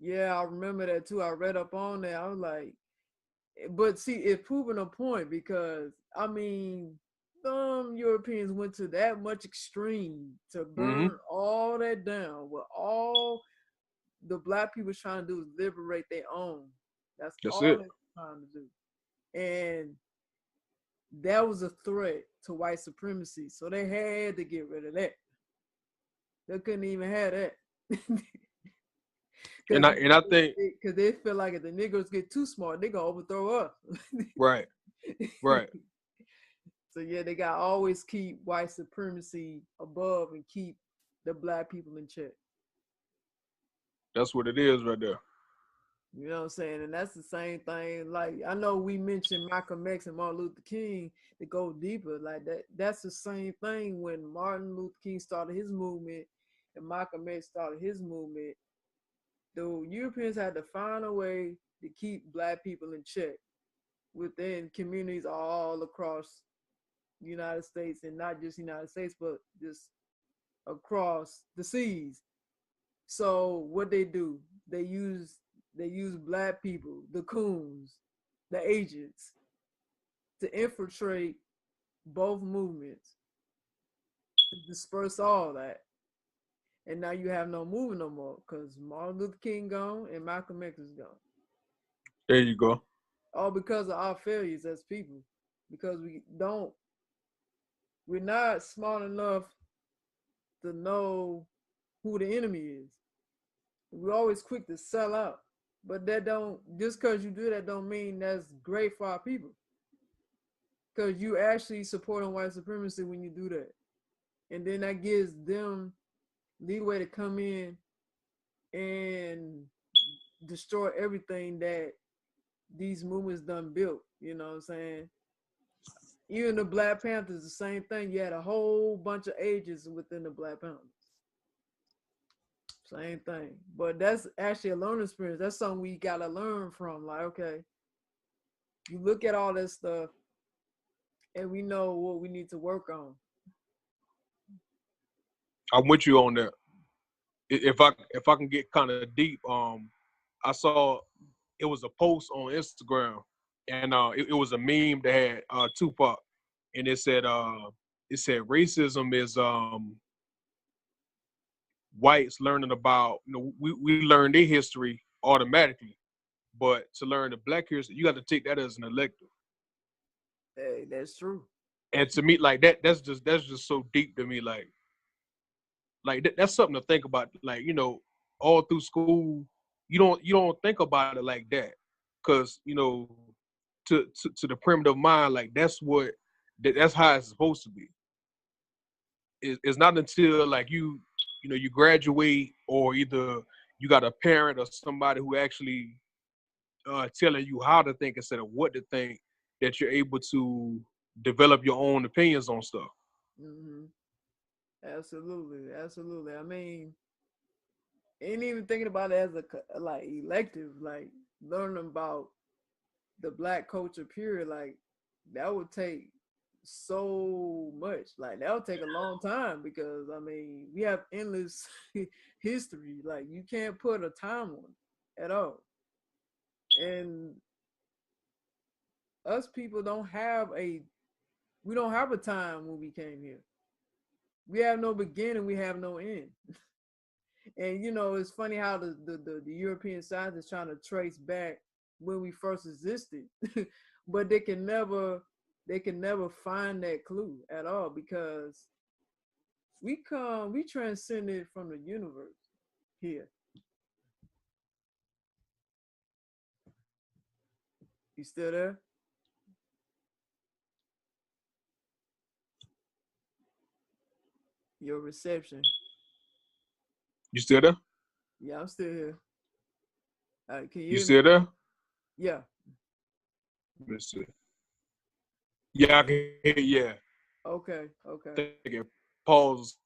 yeah, I remember that too. I read up on that. I was like, but see, it's proving a point because I mean, some Europeans went to that much extreme to hmm burn all that down. What all the black people trying to do is liberate their own. That's that's all it. they're trying to do, and that was a threat to white supremacy. So they had to get rid of that. They couldn't even have that. And I think Because they feel like if the Negroes get too smart, they gonna overthrow us. right, right. So yeah, they gotta always keep white supremacy above and keep the black people in check. That's what it is right there. You know what I'm saying? And that's the same thing. Like I know we mentioned Malcolm X and Martin Luther King to go deeper. Like that's the same thing when Martin Luther King started his movement and Malcolm X started his movement. The Europeans had to find a way to keep black people in check within communities all across the United States, and not just the United States, but just across the seas. So what they do, they use black people, the coons, the agents, to infiltrate both movements, to disperse all that. And now you have no movement no more because Martin Luther King gone and Malcolm X is gone. There you go. All because of our failures as people. Because we're not smart enough to know who the enemy is. We're always quick to sell out. But that don't just because you do that don't mean that's great for our people. Because you actually supporting white supremacy when you do that. And then that gives them leeway to come in and destroy everything that these movements done built. You know what I'm saying? Even the Black Panthers, the same thing. You had a whole bunch of agents within the Black Panthers. Same thing. But that's actually a learning experience. That's something we gotta learn from. Like, okay, you look at all this stuff and we know what we need to work on. I'm with you on that. If I can get kind of deep, I saw it was a post on Instagram, and it was a meme that had Tupac, and it said racism is whites learning about, we learn their history automatically, but to learn the black history, you got to take that as an elective. Hey, that's true. And to me, like that's just so deep to me, that's something to think about. Like, all through school, you don't think about it like that, because to the primitive mind, like that's how it's supposed to be. It's not until like you graduate, or either you got a parent or somebody who actually telling you how to think instead of what to think, that you're able to develop your own opinions on stuff. Hmm. Absolutely, absolutely. I mean, ain't even thinking about it as a like elective, like learning about the black culture period. Like that would take so much. Like that would take a long time because I mean we have endless history. Like you can't put a time on it at all. And us people don't have a we don't have a time when we came here. We have no beginning, we have no end. And it's funny how the European scientists trying to trace back when we first existed, but they can never find that clue at all because we transcended from the universe here. You still there? Your reception. You still there? Yeah, I'm still here. Can you You hear me? still there? Yeah. Let me see. Yeah, I can hear. Yeah, Okay. Okay. I think it paused.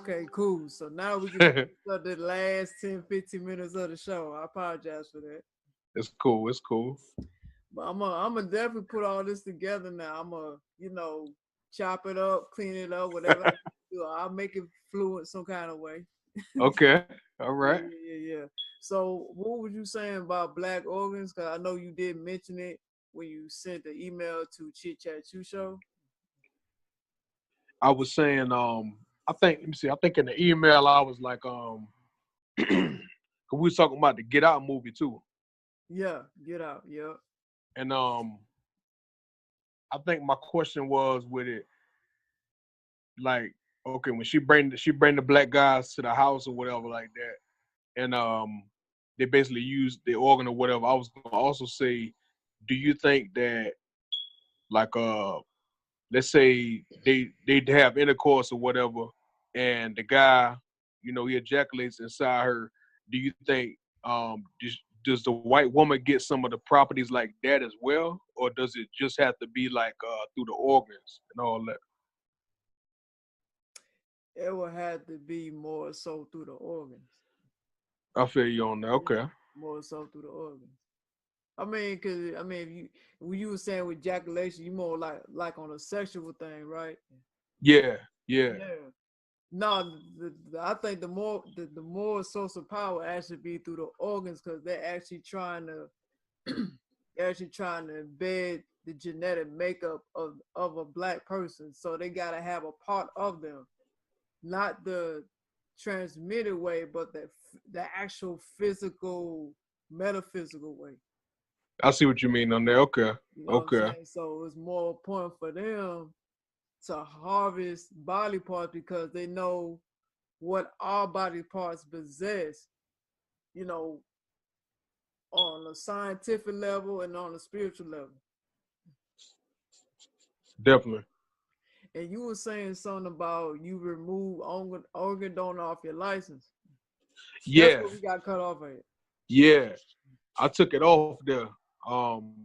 Okay, cool. So now we can finish up the last 10, 15 minutes of the show. I apologize for that. It's cool. It's cool. But I'm gonna definitely put all this together now. I'm gonna, chop it up, clean it up, whatever I do. I'll make it fluent some kind of way. Okay. All Yeah, right. yeah, yeah, yeah. So, what was you saying about black organs? Because I know you did mention it when you sent the email to Chit Chat Chew Show. I was saying, I think, let me see, I think in the email I was like, 'cause we was talking about the Get Out movie too. Yeah, get out. Yeah, And I think my question was with it, like, okay, when she bring the black guys to the house or whatever like that, and they basically use the organ or whatever. I was gonna also say, do you think that, like, let's say they have intercourse or whatever, and the guy, he ejaculates inside her. Do you think does the white woman get some of the properties like that as well, or does it just have to be like through the organs and all that? it would have to be more so through the organs. I feel you on that. Yeah, Okay. more so through the organs. I mean, cause I mean, if you when you were saying with ejaculation, you more like on a sexual thing, right? Yeah. Yeah. Yeah. No, I think the more source of power actually be through the organs because they're actually trying to actually trying to embed the genetic makeup of a black person. So they gotta have a part of them, not the transmitted way, but the actual physical, metaphysical way. I see what you mean on that. Okay. You know what I'm Okay. saying? So it's more important for them to harvest body parts because they know what all body parts possess, you know, on a scientific level and on a spiritual level. Definitely. And you were saying something about you remove organ donor off your license. That's Yeah. what we got cut off at. Yeah. I took it off there. Um,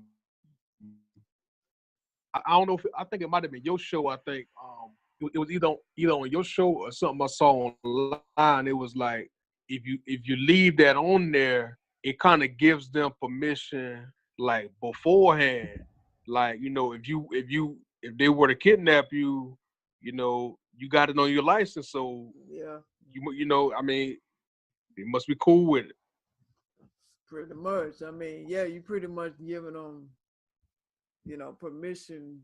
I don't know if I think it might have been your show. I think it was either on your show or something I saw online. It was like if you leave that on there, it kind of gives them permission like beforehand. Like if they were to kidnap you, you got it on your license, so Yeah, I mean, it must be cool with it. pretty much. I mean, yeah, you pretty much giving them, permission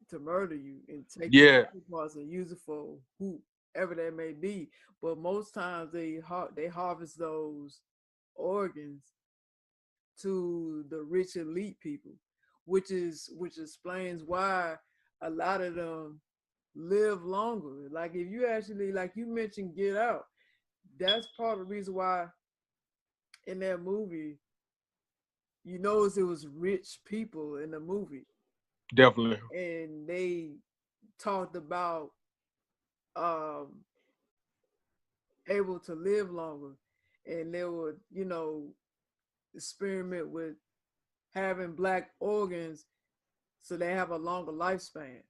to murder you and take your Yeah, body parts and use it for whoever that may be. But most times they harvest those organs to the rich elite people, which explains why a lot of them live longer. Like if you actually, like you mentioned, Get Out, that's part of the reason why in that movie you notice it was rich people in the movie, definitely. and they talked about um able to live longer, and they would experiment with having black organs so they have a longer lifespan.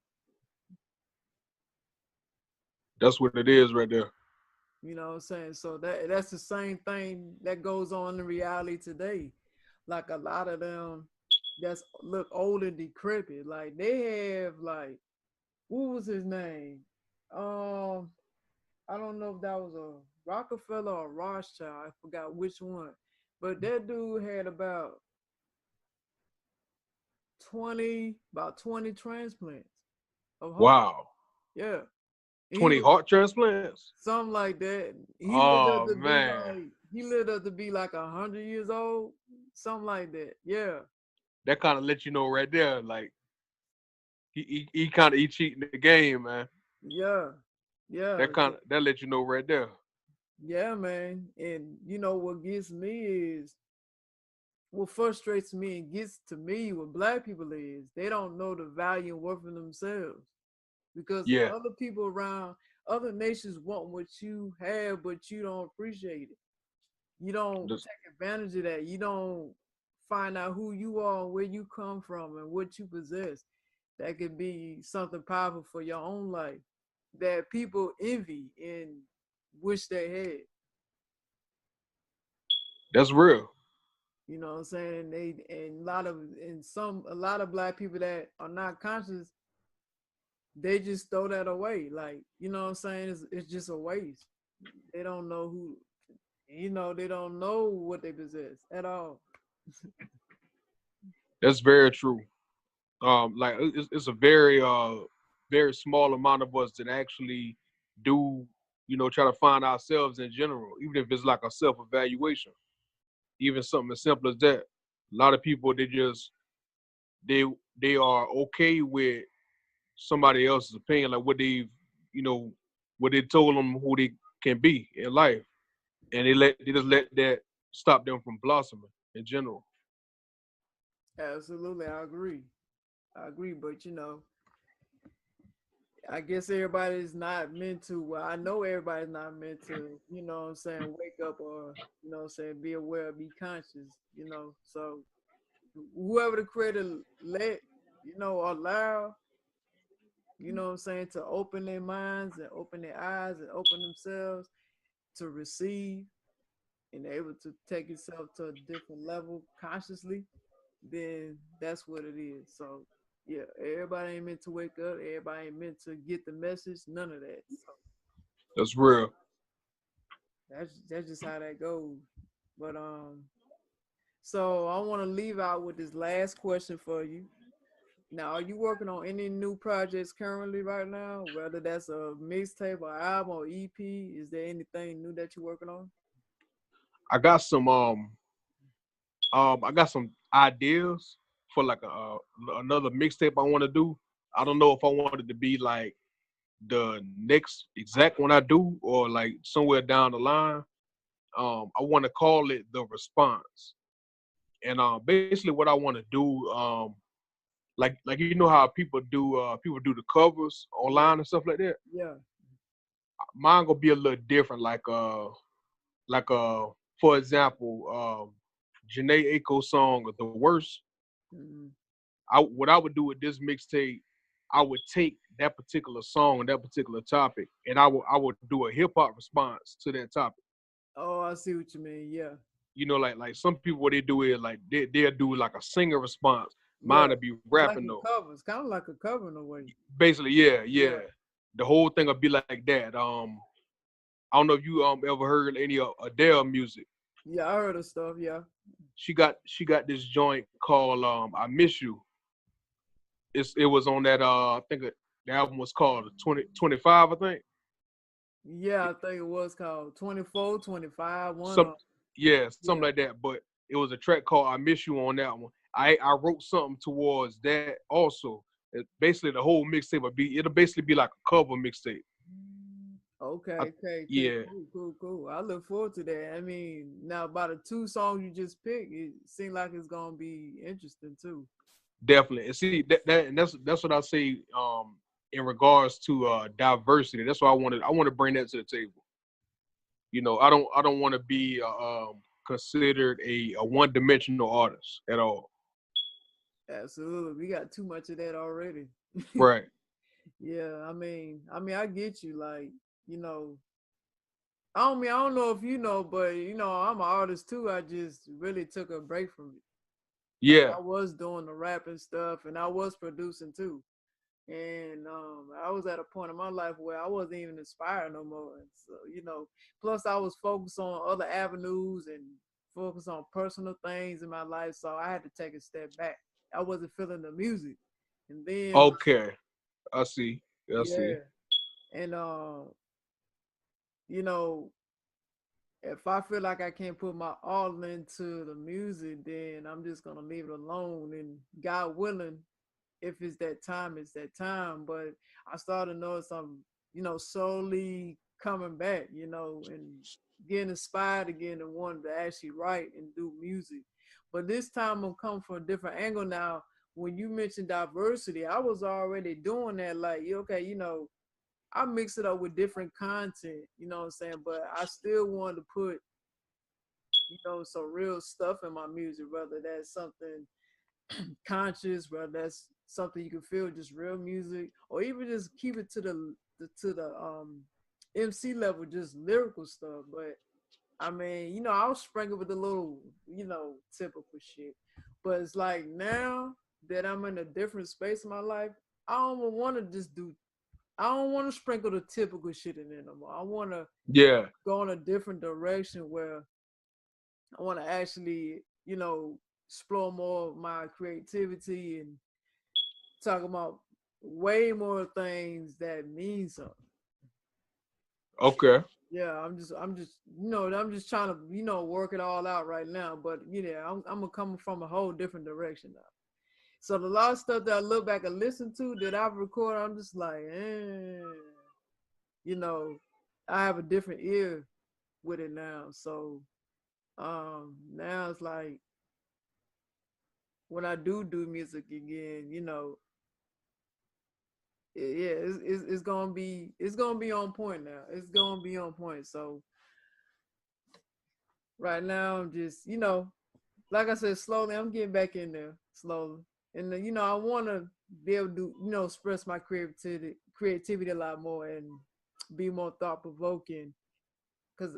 That's what it is right there. You know what I'm saying? So that's the same thing that goes on in reality today. Like a lot of them that's look old and decrepit. Like they have like what was his name? Um I don't know if that was a Rockefeller or Rothschild. I forgot which one. But that dude had about 20 transplants of heart. Wow. Yeah. And he 20 was heart transplants? something like that. Oh man. He lived up to be like 100 years old, something like that. Yeah, That kind of lets you know right there, like he kind of he cheating the game, man. yeah, yeah, That lets you know right there. yeah, man. And what gets me is what frustrates me and gets to me with black people is they don't know the value and worth of themselves because Yeah. other people around other nations want what you have, but you don't appreciate it. You don't Just, take advantage of that. You don't find out who you are, where you come from, and what you possess. That could be something powerful for your own life that people envy. And wish they had. That's real. You know what I'm saying? And they and a lot of black people that are not conscious, they just throw that away. Like, you know what I'm saying? It's just a waste. They don't know who, they don't know what they possess at all. That's very true. Like it's a very very small amount of us that actually do, try to find ourselves in general, even if it's like a self evaluation, even something as simple as that. A lot of people they they are okay with somebody else's opinion, like you know, what they told them who they can be in life, and they just let that stop them from blossoming in general. Absolutely, I agree. I agree, but I guess everybody's not meant to. Well, I know everybody's not meant to, what I'm saying, wake up or, what I'm saying, be aware, be conscious. So whoever the creator let, allow, what I'm saying, to open their minds and open their eyes and open themselves to receive and able to take itself to a different level consciously, then that's what it is. So yeah, everybody ain't meant to wake up. Everybody ain't meant to get the message. None of that. So That's real. that's just how that goes. But so I want to leave out with this last question for you. Now, are you working on any new projects currently right now? Whether that's a mixtape or album or EP, is there anything new that you're working on? I got some I got some ideas for like another mixtape I want to do. I don't know if I want it to be like the next exact one I do or like somewhere down the line. I want to call it The Response. And basically what I want to do, like you know how people do the covers Yeah, online and stuff like that. yeah. Mine gonna be a little different. Like for example, Janae Aiko's song "The Worst." Mhm. What I would do with this mixtape, I would take that particular song and that particular topic, and I would do a hip hop response to that topic. Oh, I see what you mean. Yeah, Like some people what they do is like they'll do like a singer response. Mine yeah. would be It's like rapping a though. cover. It's kind of like a cover in a way. Basically, yeah, yeah. Yeah, The whole thing would be like that. I don't know if you ever heard any Adele music. yeah. I heard of stuff. Yeah, She got this joint called "I Miss You." It was on that I think the album was called 2025, I think. yeah. I think it was called 24, 25, one Some of. Yeah, something Yeah. like that. But it was a track called "I Miss You" on that one. I wrote something towards that also. Basically, the whole mixtape it'll basically be like a cover mixtape. I, Okay, okay, okay. yeah, Cool, cool, cool. I look forward to that. I mean, now about the two songs you just picked, it seems like it's gonna be interesting too. definitely. And see and that's what I say in regards to diversity. That's why I want to bring that to the table. I don't want to be considered a one dimensional artist at all. Absolutely, we got too much of that already. Right. Yeah, I mean, I get you. Like, you know, I don't know if you know, but I'm an artist too. I just really took a break from it. Like, Yeah. I was doing the rapping stuff, and I was producing too. And I was at a point in my life where I wasn't even inspired no more. And so, plus I was focused on other avenues and focused on personal things in my life. So I had to take a step back. I wasn't feeling the music. And then, Okay. I see. I see. yeah. And, you know, if I feel like I can't put my all into the music, then I'm just gonna leave it alone. And God willing, if it's that time, it's that time. But I started to notice I'm, slowly coming back, and getting inspired again and wanting to actually write and do music. But this time I'm coming from a different angle now. When you mentioned diversity, I was already doing that. Like, okay, I mix it up with different content, you know what I'm saying? But I still wanted to put, some real stuff in my music, whether that's something conscious, whether that's something you can feel, just real music, or even just keep it to the MC level, just lyrical stuff. But I mean, you know, I'll sprinkle with a little, you know, typical shit. But it's like now that I'm in a different space in my life, I don't want to just do. I don't want to sprinkle the typical shit in there no more. I want to Yeah. go in a different direction where I want to actually, you know, explore more of my creativity and talk about way more things that mean something. Okay. Yeah, you know, I'm just trying to, you know, work it all out right now. But yeah, I'm coming from a whole different direction now. So the lot of stuff that I look back and listen to that I've recorded, I'm just like, you know, I have a different ear with it now. So now it's like when I do music again, you know, yeah, it's gonna be on point now. It's gonna be on point. So right now I'm just, you know, like I said, slowly I'm getting back in there slowly. And you know, I want to be able to, you know, express my creativity a lot more and be more thought provoking. Because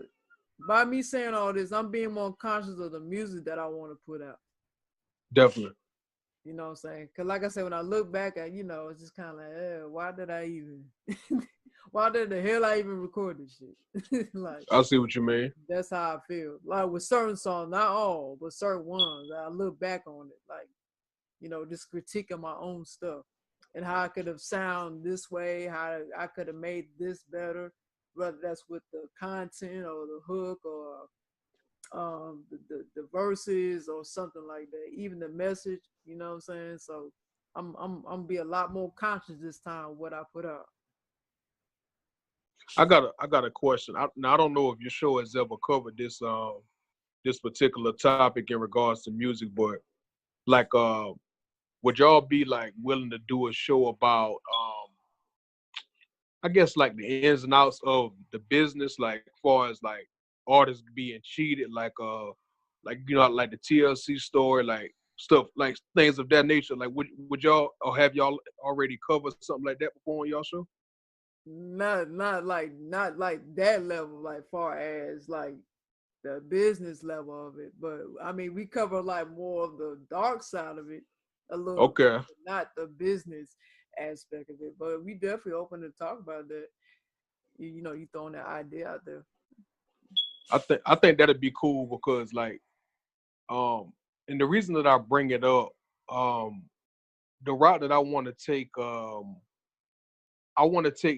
by me saying all this, I'm being more conscious of the music that I want to put out. Definitely. You know what I'm saying? Because like I said, when I look back at, you know, it's just kind of like, why did I even, why did the hell I even record this shit? Like, I see what you mean. that's how I feel. Like with certain songs, not all, but certain ones, I look back on it, like, you know, just critiquing my own stuff and how I could have sound this way, how I could have made this better, whether that's with the content or the hook or the verses or something like that, even the message, you know what I'm saying? So I'm be a lot more conscious this time what I put out. I got a question. Now I don't know if your show has ever covered this particular topic in regards to music, but like would y'all be like willing to do a show about I guess like the ins and outs of the business, like far as like artists being cheated, like you know, like the TLC story, like stuff like things of that nature. Like would y'all or have y'all already covered something like that before on y'all show? Not like that level, like far as like the business level of it. But I mean, we cover like more of the dark side of it a little bit, Okay. not the business aspect of it. But we definitely open to talk about that. You know, you throwing that idea out there. I think that'd be cool because like um and the reason that I bring it up, um the route that I want to take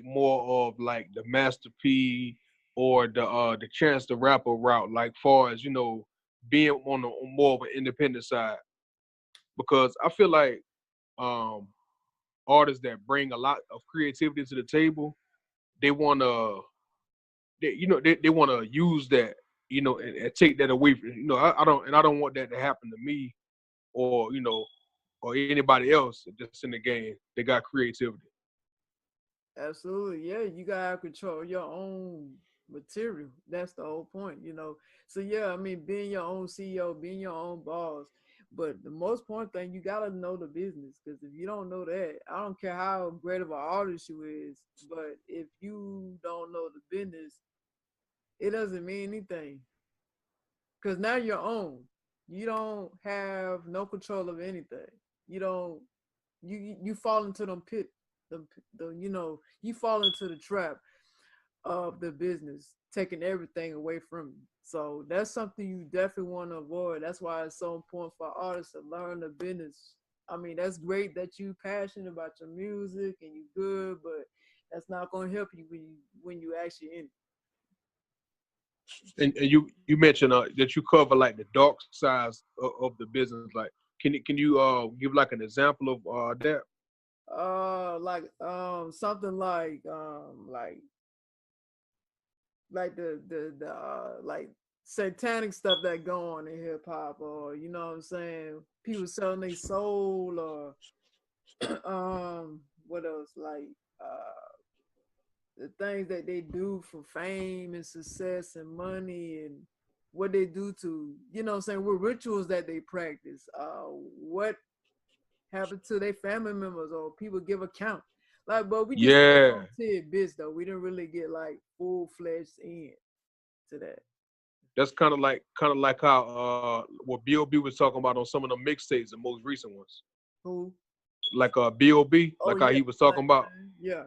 more of like the Master P or the Chance the Rapper route, like far as you know, being on the on more of an independent side, because I feel like um artists that bring a lot of creativity to the table, they wanna they wanna use that, you know, and take that away from you know, I don't want that to happen to me or you know or anybody else that's in the game. They got creativity. Absolutely, yeah. You gotta control your own material. That's the whole point, you know. So yeah, I mean, being your own CEO, being your own boss. But the most important thing, you gotta know the business. Because if you don't know that, I don't care how great of an artist you is, but if you don't know the business, it doesn't mean anything. Because now you're own. You don't have no control of anything. You don't. You fall into them pit. The you know you fall into the trap of the business, taking everything away from you. So that's something you definitely want to avoid. That's why it's so important for artists to learn the business. I mean, that's great that you passionate about your music and you good, but that's not going to help you when you actually in it. And you mentioned that you cover like the dark sides of the business. Like, can you give like an example of that? Like something like the like satanic stuff that go on in hip hop, or you know what I'm saying, people selling their soul, or what else, like the things that they do for fame and success and money, and what they do to, you know what I'm saying, what rituals that they practice, what happened to their family members, or people give account. Like, but we just touched Yeah, on tidbits though. We didn't really get like full fledged in to that. that's kind of like how what B.O.B was talking about on some of the mixtapes, the most recent ones. Who? Like B.O.B, Oh like how yeah, he was talking same about thing. Yeah,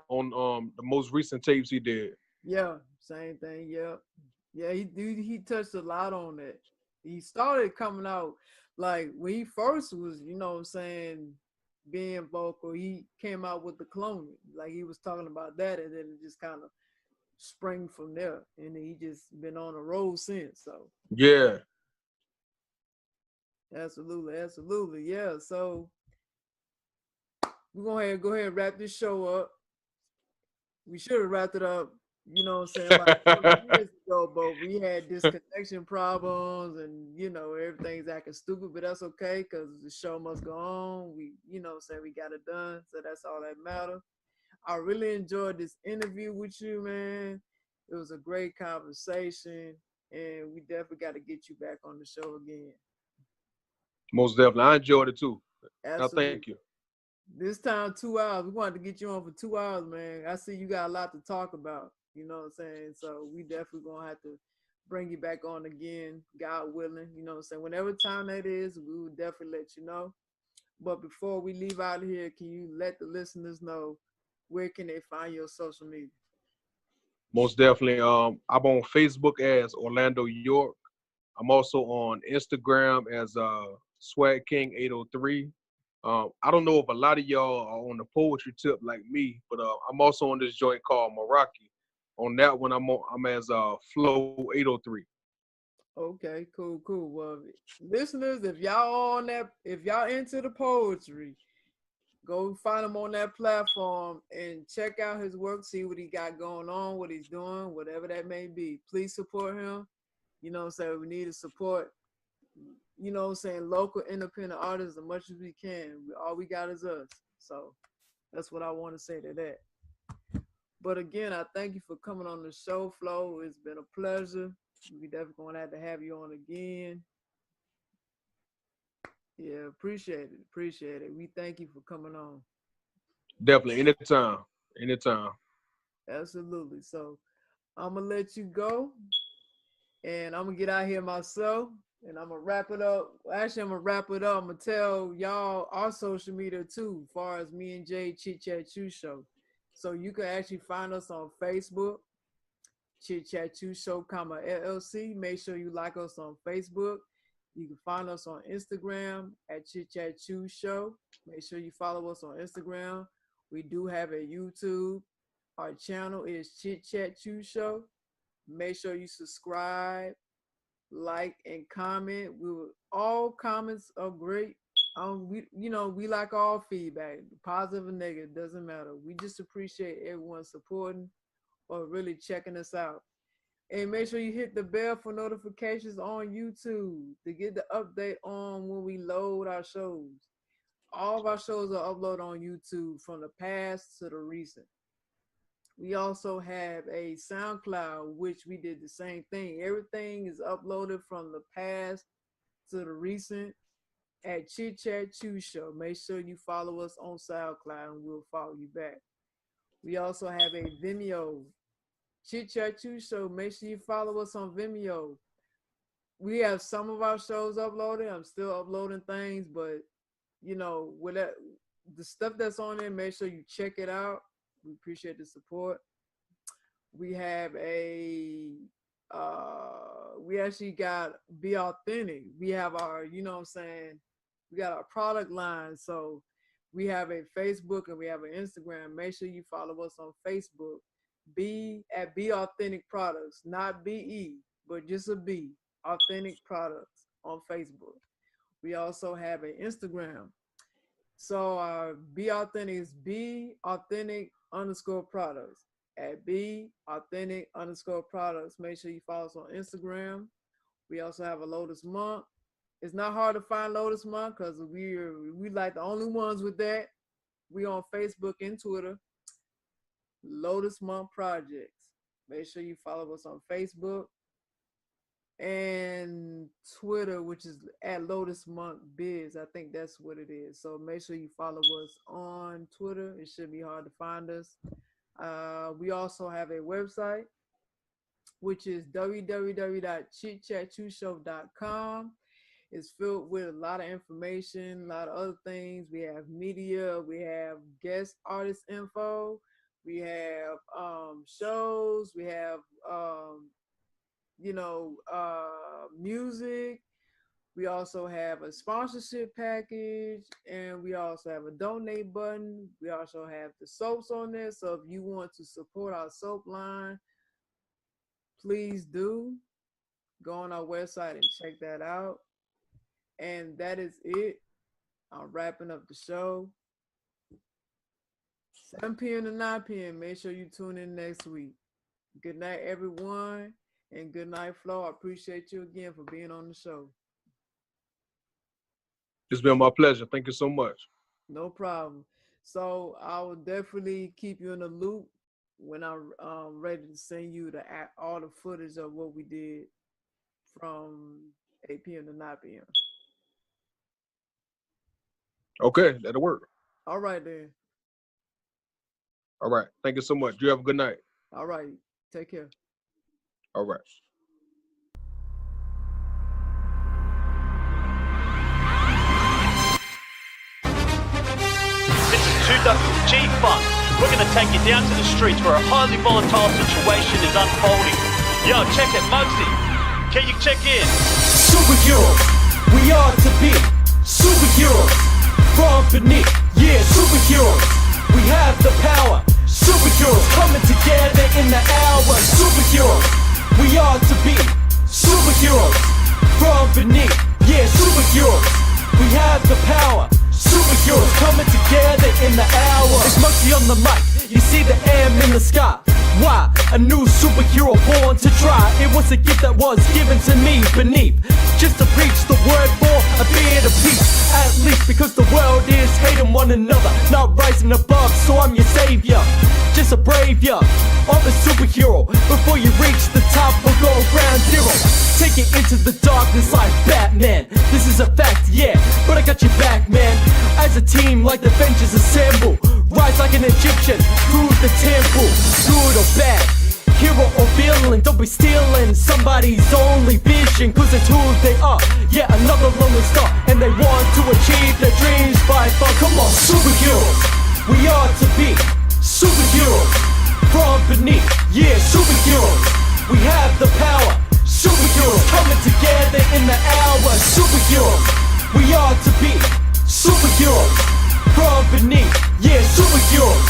on the most recent tapes he did. yeah, same thing. Yeah, yeah. He touched a lot on that. He started coming out like when he first was, you know what I'm saying, being vocal. He came out with the cloning, like he was talking about that, and then it just kind of sprang from there, and he just been on a roll since. So Yeah, absolutely, absolutely, yeah. So we're gonna go ahead and wrap this show up. We should have wrapped it up, you know what I'm saying, like 20 years ago, but we had disconnection problems and, you know, everything's acting stupid, but that's okay because the show must go on. We, you know what I'm saying, we got it done. So that's all that matters. I really enjoyed this interview with you, man. It was a great conversation, and we definitely got to get you back on the show again. most definitely. I enjoyed it too. Now, thank Absolutely. you. This time, 2 hours. We wanted to get you on for 2 hours, man. I see you got a lot to talk about. You know what I'm saying? So we definitely gonna have to bring you back on again, God willing. You know what I'm saying? Whenever time that is, we will definitely let you know. But before we leave out of here, can you let the listeners know where can they find your social media? Most definitely. I'm on Facebook as Orlando York. I'm also on Instagram as Swag King 803. I don't know if a lot of y'all are on the poetry tip like me, but I'm also on this joint called Meraki. On that one, I'm as Flow 803. Okay, cool, cool. Well, listeners, if y'all on that, if y'all into the poetry, go find him on that platform and check out his work, see what he got going on, what he's doing, whatever that may be. Please support him. You know what I'm saying? We need to support, you know what I'm saying, local independent artists as much as we can. All we got is us. So that's what I want to say to that. But again, I thank you for coming on the show, Flo. It's been a pleasure. We definitely going to have you on again. Yeah, appreciate it. Appreciate it. We thank you for coming on. Definitely, anytime, anytime. Absolutely. So I'm gonna let you go, and I'm gonna get out here myself, and I'm gonna wrap it up. Actually, I'm gonna wrap it up. I'm gonna tell y'all our social media too, as far as me and Jay Chit Chat Chew Show. So you can actually find us on Facebook, Chit Chat Chew Show, LLC. Make sure you like us on Facebook. You can find us on Instagram at Chit Chat Chew Show. Make sure you follow us on Instagram. We do have a YouTube. Our channel is Chit Chat Chew Show. Make sure you subscribe, like, and comment. All comments are great. We like all feedback, positive and negative, doesn't matter. We just appreciate everyone supporting or really checking us out. And make sure you hit the bell for notifications on YouTube to get the update on when we load our shows. All of our shows are uploaded on YouTube from the past to the recent. We also have a SoundCloud, which we did the same thing. Everything is uploaded from the past to the recent at Chit Chat Chew Show. Make sure you follow us on SoundCloud and we'll follow you back. We also have a Vimeo, Chit Chat Chew Show. Make sure you follow us on Vimeo. We have some of our shows uploaded. I'm still uploading things, but you know, with that, the stuff that's on there, make sure you check it out. We appreciate the support. We have we actually got Be Authentic. We have our, you know what I'm saying, we got our product line. So we have a Facebook and we have an Instagram. Make sure you follow us on Facebook. Be Authentic Products, not BE, but just a B, Authentic Products on Facebook. We also have an Instagram. So our Be Authentic is Be Authentic underscore products at Be Authentic underscore products. Make sure you follow us on Instagram. We also have a Lotus Monk. It's not hard to find Lotus Monk because we like the only ones with that. We on Facebook and Twitter. Lotus Monk Projects. Make sure you follow us on Facebook. and Twitter, which is at Lotus Monk Biz. I think that's what it is. So make sure you follow us on Twitter. It should be hard to find us. We also have a website, which is www.chitchattwoShow.com. It's filled with a lot of information, a lot of other things. We have media, we have guest artist info, we have shows, we have music. We also have a sponsorship package, and we also have a donate button. We also have the soaps on there. So if you want to support our soap line, please do go on our website and check that out. And that is it. I'm wrapping up the show. 7 p.m. to 9 p.m. Make sure you tune in next week. Good night, everyone. And good night, F.L.O.W. I appreciate you again for being on the show. It's been my pleasure. Thank you so much. No problem. So I will definitely keep you in the loop when I'm ready to send you all the footage of what we did from 8 p.m. to 9 p.m. Okay, that'll work. All right, then. All right. Thank you so much. You have a good night. All right. Take care. All right. This is 2WG Funk. We're going to take you down to the streets where a highly volatile situation is unfolding. Yo, check it, Mugzy. Can you check in? Superheroes, we are to be superheroes from beneath. Yeah, superheroes, we have the power. Superheroes coming together in the hour. Superheroes, we are to be superheroes from beneath. Yeah, superheroes, we have the power. Superheroes coming together in the hour. It's Mugzy on the mic, you see the M in the sky. Why? A new superhero born to try. It was a gift that was given to me beneath, just to preach the word for a bit of peace. At least because the world is hating one another, not rising above, so I'm your savior. Just a brave ya of a superhero. Before you reach the top, we'll go ground zero. Take it into the darkness like Batman. This is a fact, yeah, but I got your back, man. As a team like the Avengers assemble, rise like an Egyptian through the temple. Good or bad, hero or villain, don't be stealing somebody's only vision, cause it's who they are. Yeah, another lonely star, and they want to achieve their dreams by far. Come on, superheroes, we are to be superheroes from beneath. Yeah, superheroes, we have the power. Superheroes coming together in the hour. Superheroes, we are to be superheroes from beneath. Yeah, superheroes,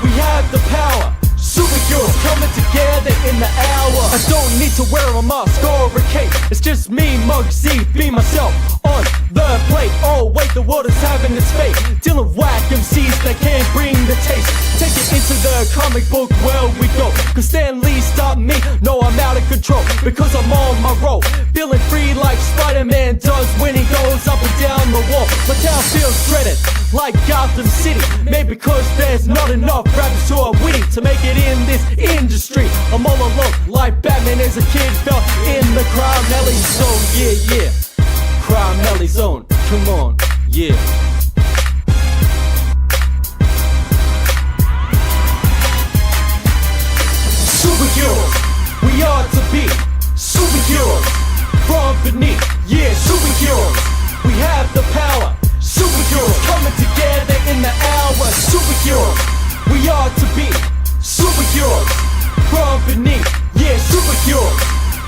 we have the power. Superheroes coming together in the hour. I don't need to wear a mask or a cape. It's just me, Mugzy, be myself on the plate. Oh wait, the world is having its fate. Dealing whack MCs that can't bring the taste. Take it into the comic book where we go. Cause Stan Lee stopped me, no I'm out of control. Because I'm on my road, feeling free like Spider-Man does when he goes up and down the wall. My town feels dreaded like Gotham City. Maybe because there's not enough rappers who are witty to make it in this industry. I'm all alone like Batman as a kid, fell in the crime alley zone. Yeah, yeah, crime alley zone, come on, yeah. Superheroes, we are to be superheroes from beneath. Yeah, superheroes, we have the power. Superheroes coming together in the hour. Superheroes, we are to be superheroes from beneath. Yeah, superheroes,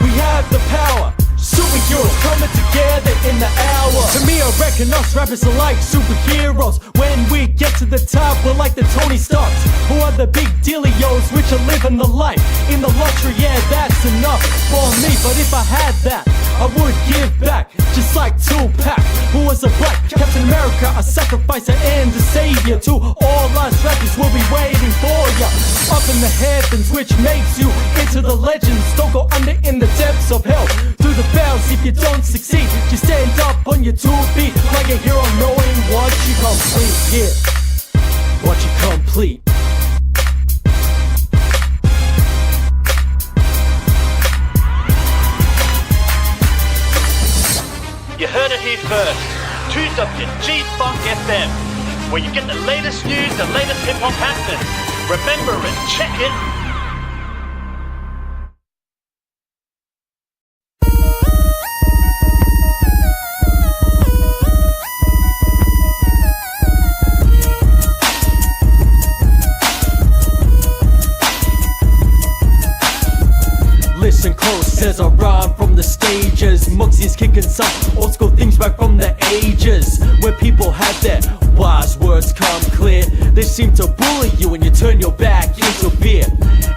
we have the power. Superheroes coming together in the hour. To me, I reckon us rappers are like superheroes. When we get to the top, we're like the Tony Starks, who are the big dealios, which are living the life in the luxury. Yeah, that's enough for me. But if I had that, I would give back, just like Tupac, who was a black Captain America, a sacrificer and a savior. To all us rappers, we'll be waiting for ya up in the heavens, which makes you into the legends. Don't go under in the depths of hell. Through the bells, if you don't succeed, just stand up on your 2 feet like a hero, knowing what you complete. Yeah, what you complete. G-Funk FM, where you get the latest news, the latest hip-hop happening. Remember and check it. Listen close as I rhyme from the stages. Mugzy's kicking some old school things back from the ages when people had their wise words come clear. They seem to bully you and you turn your back into fear,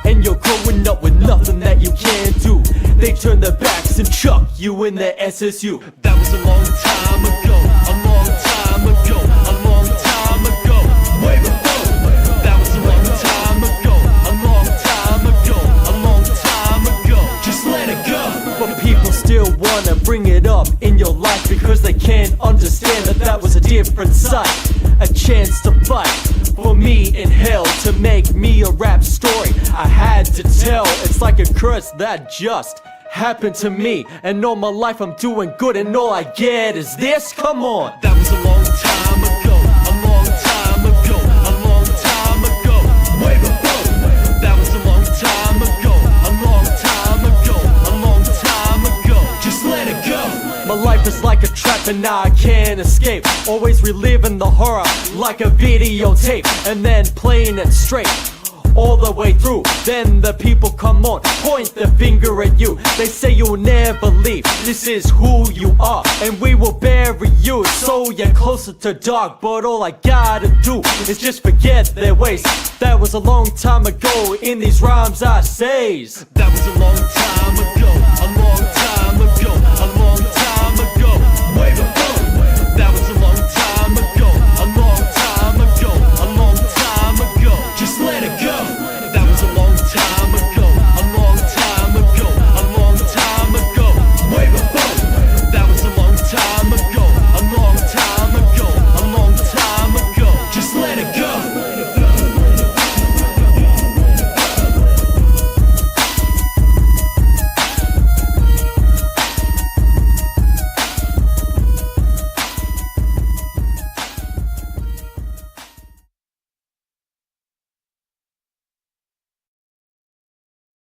and you're growing up with nothing that you can do. They turn their backs and chuck you in the SSU. That was a long time ago, a long time ago, a long time ago, way before. That was a long time ago, a long time ago, a long time ago. Just let it go. But people still wanna bring it up in your life because they can't understand that that was a different sight. A chance to fight for me in hell, to make me a rap story I had to tell. It's like a curse that just happened to me, and all my life I'm doing good and all I get is this. Come on. That was a long time ago, a long time ago, a long time ago, way before. That was a long time ago, a long time ago, a long time ago. Just let it go. My life is like a trap and now I can't escape. Always reliving the horror like a videotape, and then playing it straight all the way through. Then the people come on, point the finger at you. They say you'll never leave, this is who you are, and we will bury you so you're closer to dark. But all I gotta do is just forget their ways. That was a long time ago, in these rhymes I says. That was a long time ago.